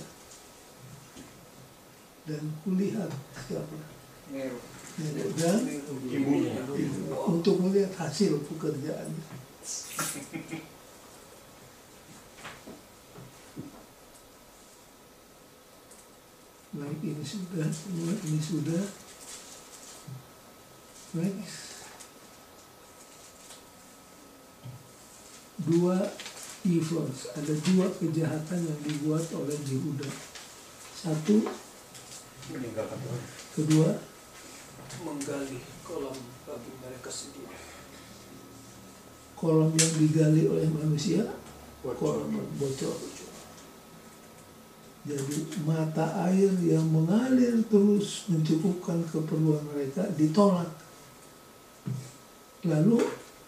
dan kulihat siapa?
Nero.
Nero dan
Ibunya.
untuk melihat hasil pekerjaannya. Baik, ini sudah, semua ini sudah. Next. 2 evils, ada 2 kejahatan yang dibuat oleh Yehuda. 1,
Meninggalkan Tuhan.
kedua,
Menggali kolam bagi mereka sendiri.
kolam yang digali oleh manusia, kolam bocor. Jadi mata air yang mengalir terus mencukupkan keperluan mereka ditolak. Lalu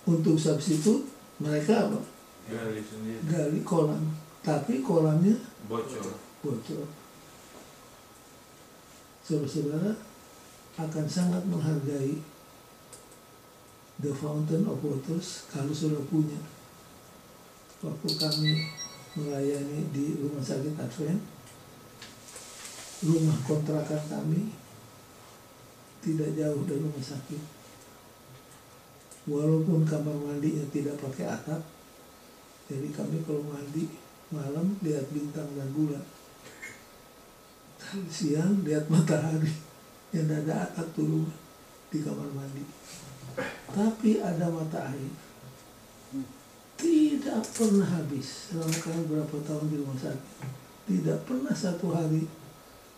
untuk substitut mereka apa?
Gali sendiri.
Gali kolam, tapi kolamnya
Bocor.
bocor. Saudara-saudara akan sangat menghargai the fountain of waters kalau sudah punya. Waktu kami melayani di rumah sakit Advent, rumah kontrakan kami tidak jauh dari rumah sakit. Walaupun kamar mandinya tidak pakai atap, jadi kami kalau mandi malam lihat bintang dan bulan, siang lihat matahari. Yang ada atap turun di kamar mandi. Tapi ada mata air. Tidak pernah habis. Selama kami berapa tahun di rumah sakit, tidak pernah satu hari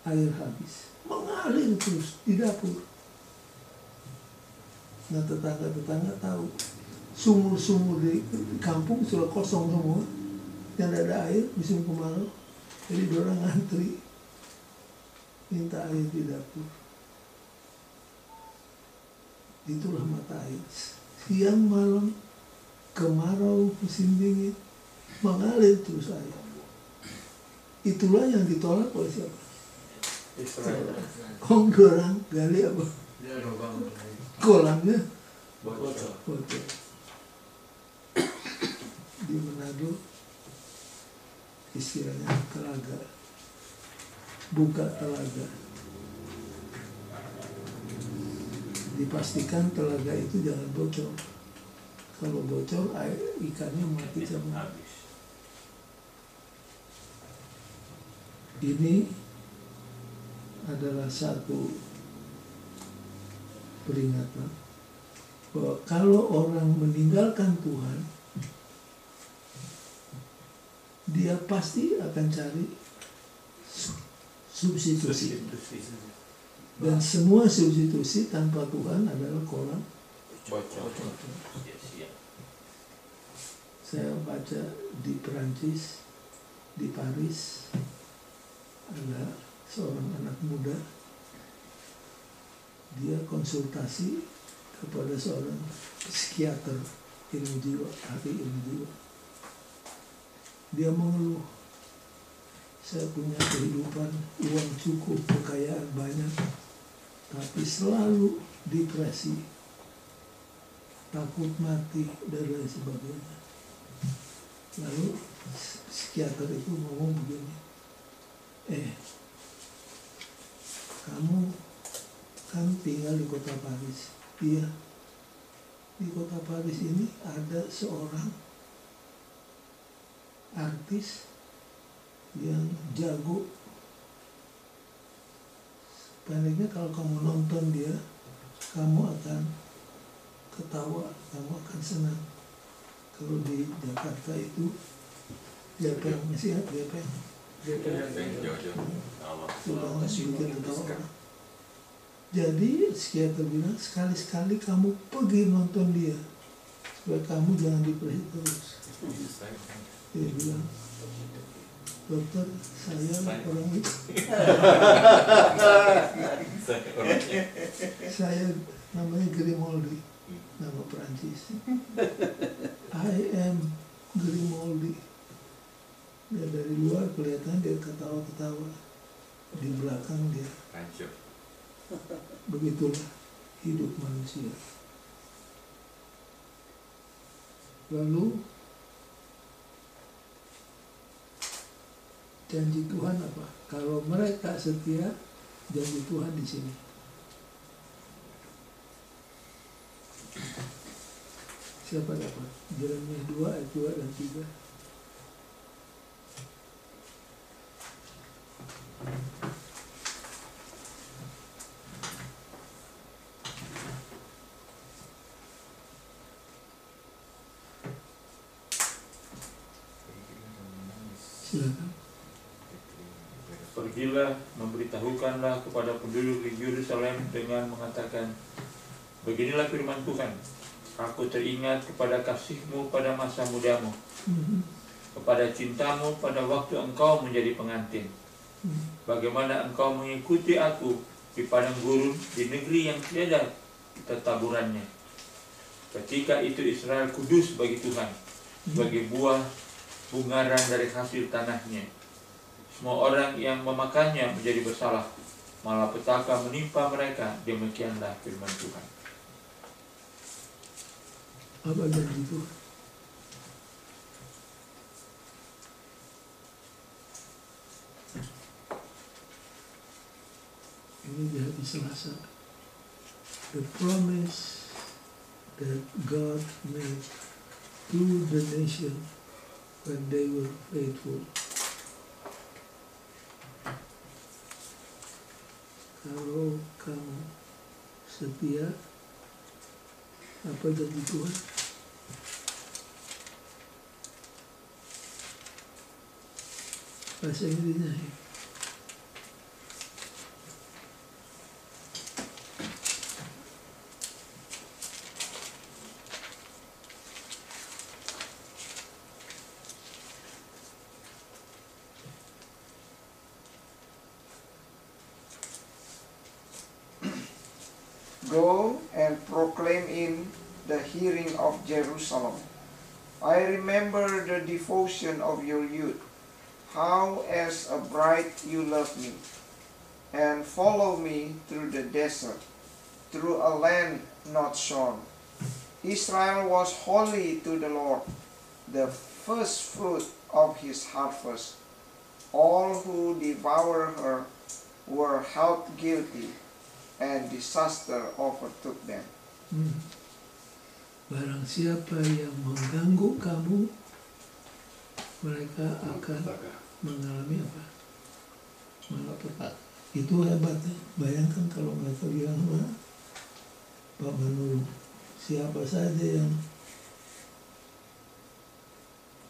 air habis. Mengalir terus di dapur. Nah, tetangga-tetangga tahu. Sumur-sumur di kampung sudah kosong semua. Yang ada air musim kemarau. Jadi orang ngantri minta air di dapur. Itulah mata air. Siang malam, kemarau, musim dingin, mengalir terus air. Itulah yang ditolak oleh siapa?
Israel.
Orang gali apa? Kolamnya
Bocor.
bocor. Di Manado istilahnya telaga, buka telaga. Dipastikan telaga itu jangan bocor. Kalau bocor, air ikannya mati semua. Ini adalah satu peringatan bahwa kalau orang meninggalkan Tuhan, dia pasti akan cari substitusi. Dan semua substitusi tanpa Tuhan adalah kolam
Bocor.
Saya baca di Perancis, di Paris, ada seorang anak muda, dia konsultasi kepada seorang psikiater ilmu jiwa, ahli ilmu jiwa. Dia mengeluh, saya punya kehidupan, uang cukup, kekayaan banyak, tapi selalu depresi, takut mati, dan lain sebagainya. Lalu psikiater itu ngomong begini, kamu kan tinggal di kota Paris. Iya, di kota Paris ini ada seorang artis yang jago. Pendeknya kalau kamu nonton dia, kamu akan ketawa, kamu akan senang. Kalau di Jakarta itu Gepeng, masih ada Gepeng. Tukang bikin ketawa orang. Jadi psikiater bilang sekali-sekali kamu pergi nonton dia supaya kamu jangan depresi terus. Dia bilang, dokter, saya orang itu. Saya namanya Grimaldi, nama Perancis. I am Grimaldi. Dia dari luar kelihatan dia ketawa-ketawa, di belakang dia
Hancur.
begitulah hidup manusia. Lalu janji Tuhan apa? Kalau mereka setia, janji Tuhan di sini. Siapa dapat? Yeremia 2 ayat 2 dan 3. Silakan.
Pergilah, memberitahukanlah kepada penduduk di Yerusalem dengan mengatakan, beginilah firman Tuhan, aku teringat kepada kasihmu pada masa mudamu, kepada cintamu pada waktu engkau menjadi pengantin. Bagaimana engkau mengikuti aku di padang gurun, di negeri yang tiada tetaburannya. Ketika itu Israel kudus bagi Tuhan, sebagai buah bungaran dari hasil tanahnya. Semua orang yang memakannya menjadi bersalah, malah petaka menimpa mereka. Demikianlah firman Tuhan.
Apa janji Tuhan? Ini di hari Selasa. The promise that God made to the nation when they were faithful. Kalau kamu setia, apa janji Tuhan? Bahasa Inggrisnya ya.
Go and proclaim in the hearing of Jerusalem. I remember the devotion of your youth, how as a bride you loved me, and follow me through the desert, through a land not shorn. Israel was holy to the Lord, the first fruit of his harvest. All who devour her were held guilty, and disaster overtook them.
Barang siapa yang mengganggu kamu, mereka akan mengalami apa? Malapetaka. Itu hebatnya. Bayangkan kalau mereka bilang sama Pak Manulu, siapa saja yang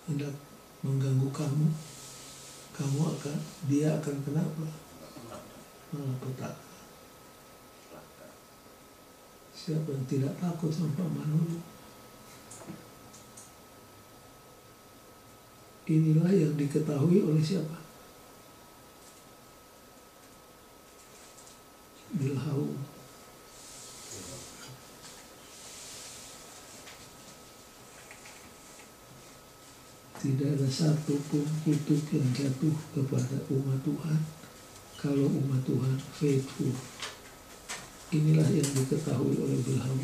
hendak mengganggu kamu, dia akan kena apa? Malapetaka. Siapa yang tidak takut sama Pak Manulu? Inilah yang diketahui oleh siapa? Bilhaum. Tidak ada satu pun kutuk yang jatuh kepada umat Tuhan kalau umat Tuhan faithful. Inilah yang diketahui oleh Bilhaum.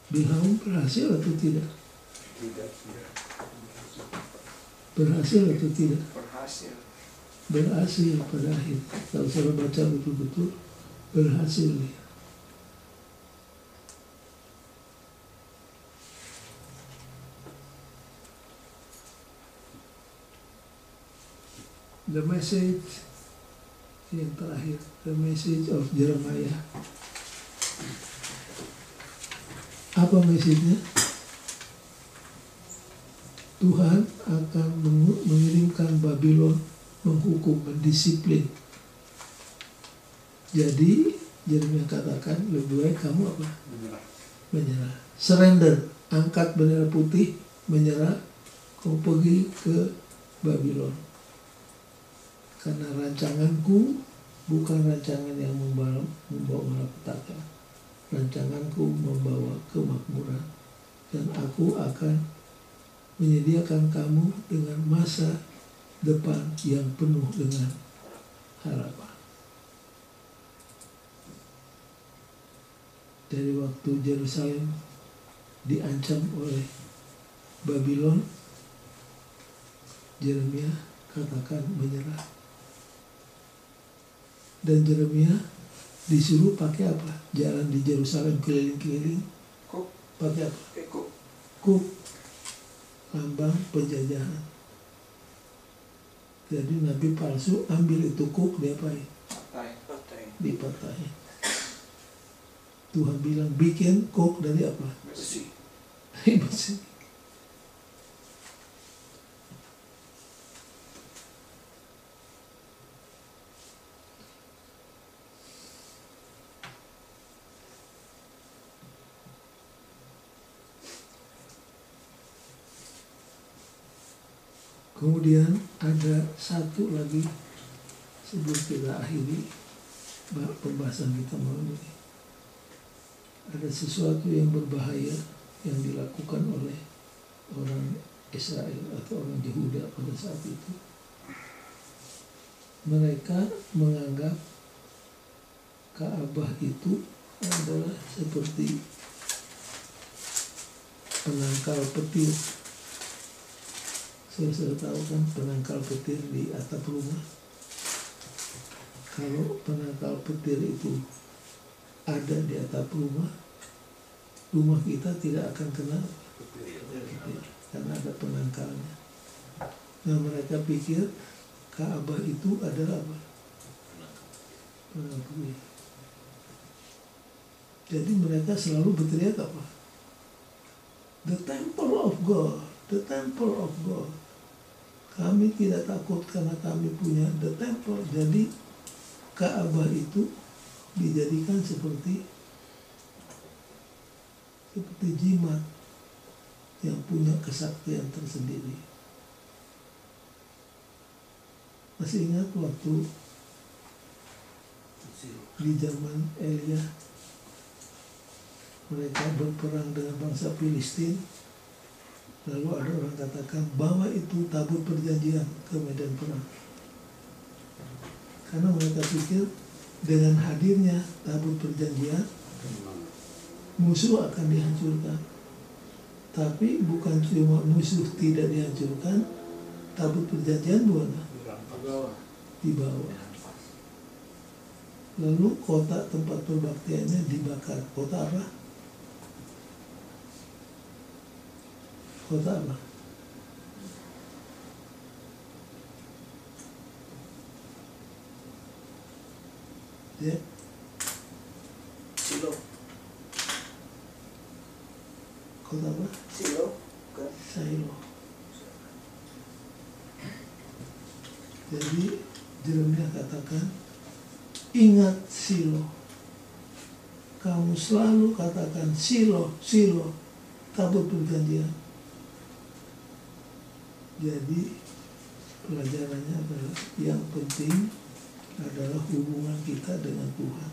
Bilhaum berhasil atau tidak?
Tidak.
Berhasil atau tidak?
Berhasil.
Berhasil pada akhir. Kalau saya baca betul-betul, berhasil dia. The message yang terakhir, the message of Jeremiah. Apa message-nya? Tuhan akan mengirimkan Babylon menghukum, mendisiplin. Jadi Jeremiah katakan lebih baik kamu apa? Menyerah. Surrender, angkat bendera putih, menyerah. Kau pergi ke Babylon. Karena rancanganku bukan rancangan yang membawa malapetaka. Rancanganku membawa kemakmuran. Dan aku akan menyediakan kamu dengan masa depan yang penuh dengan harapan. Dari waktu Yerusalem diancam oleh Babylon, Jeremiah katakan menyerah. Dan Jeremiah disuruh pakai apa? Jalan di Yerusalem keliling-keliling. Pakai apa? Kuk. Lambang penjajahan. Jadi nabi palsu ambil itu kuk, diapain? Dipatahin. Tuhan bilang bikin kuk dari apa?
Besi.
Besi. Kemudian ada satu lagi sebelum kita akhiri pembahasan kita malam ini. ada sesuatu yang berbahaya yang dilakukan oleh orang Israel atau orang Yehuda pada saat itu. Mereka menganggap Ka'bah itu adalah seperti penangkal petir. Saya tahu kan penangkal petir di atap rumah. Kalau penangkal petir itu ada di atap rumah, rumah kita tidak akan kena petir, karena ada penangkalnya. Nah, mereka pikir Ka'bah itu adalah apa? Penangkal petir. Jadi mereka selalu berteriak apa? The temple of God, the temple of God. Kami tidak takut karena kami punya the temple. Jadi Ka'bah itu dijadikan seperti jimat yang punya kesaktian tersendiri. Masih ingat waktu di zaman Elia mereka berperang dengan bangsa Filistin, lalu ada orang katakan bawa itu tabut perjanjian ke medan perang, karena mereka pikir dengan hadirnya tabut perjanjian musuh akan dihancurkan. Tapi bukan cuma musuh tidak dihancurkan, tabut perjanjian dibawa. Lalu kota tempat perbaktiannya dibakar. Kota apa? Kota apa? Ya.
Silo.
Kota apa?
Silo. Kan?
Silo. Jadi Yeremia katakan, ingat Silo. Kamu selalu katakan Silo, Silo, tabut perjanjian. Jadi pelajarannya adalah yang penting adalah hubungan kita dengan Tuhan.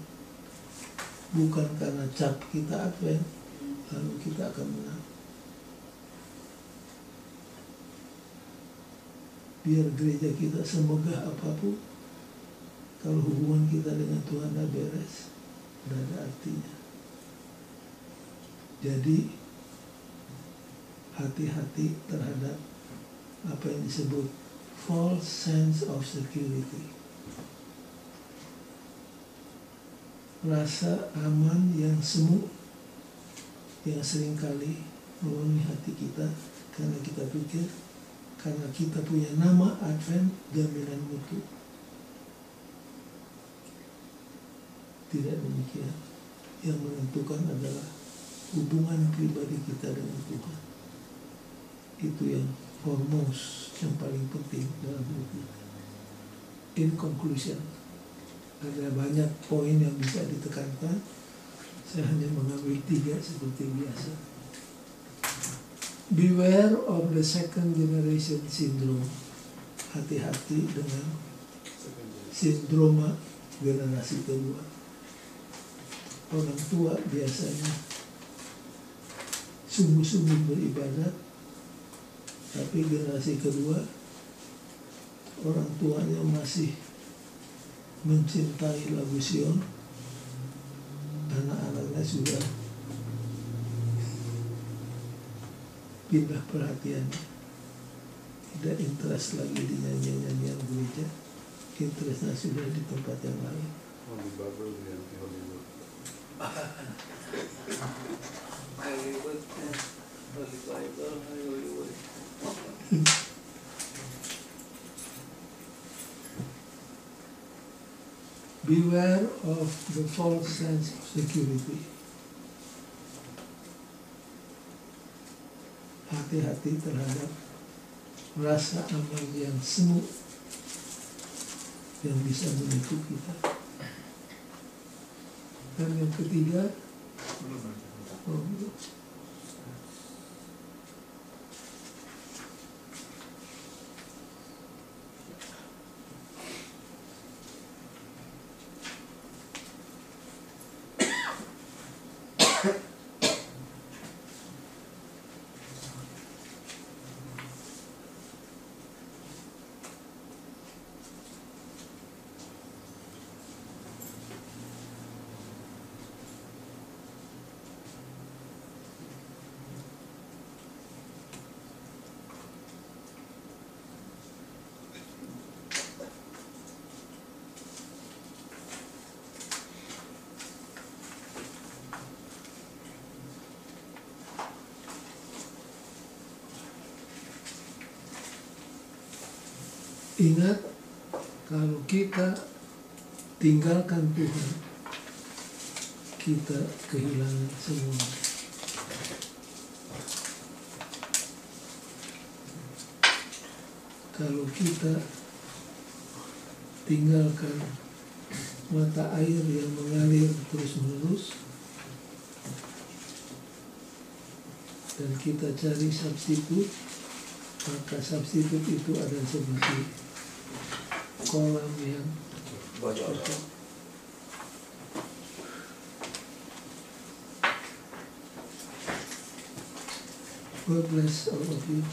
Bukan karena cap kita Advent lalu kita akan menang. Biar gereja kita semegah apapun, kalau hubungan kita dengan Tuhan tidak beres, tidak ada artinya. Jadi hati-hati terhadap apa yang disebut false sense of security. Rasa aman yang semu yang seringkali memenuhi hati kita karena kita pikir karena kita punya nama Advent jaminan mutu. Tidak demikian. Yang menentukan adalah hubungan pribadi kita dengan Tuhan. Itu yang foremost, yang paling penting dalam hidup kita. In conclusion, ada banyak poin yang bisa ditekankan. Saya hanya mengambil 3 seperti biasa. Beware of the second generation syndrome. Hati-hati dengan sindroma generasi kedua. Orang tua biasanya sungguh-sungguh beribadat, tapi generasi kedua orang tuanya masih mencintai lagu Sion, anak-anaknya sudah pindah perhatian, tidak interest lagi di nyanyian-nyanyian gereja, interestnya sudah di tempat yang lain. Beware of the false sense of security. Hati-hati terhadap rasa aman yang semu yang bisa menipu kita. Dan yang ketiga, Ingat, kalau kita tinggalkan Tuhan, kita kehilangan semua. Kalau kita tinggalkan mata air yang mengalir terus-menerus dan kita cari substitut, maka substitut itu ada seperti kolam yang
Bocor.
God bless all of you.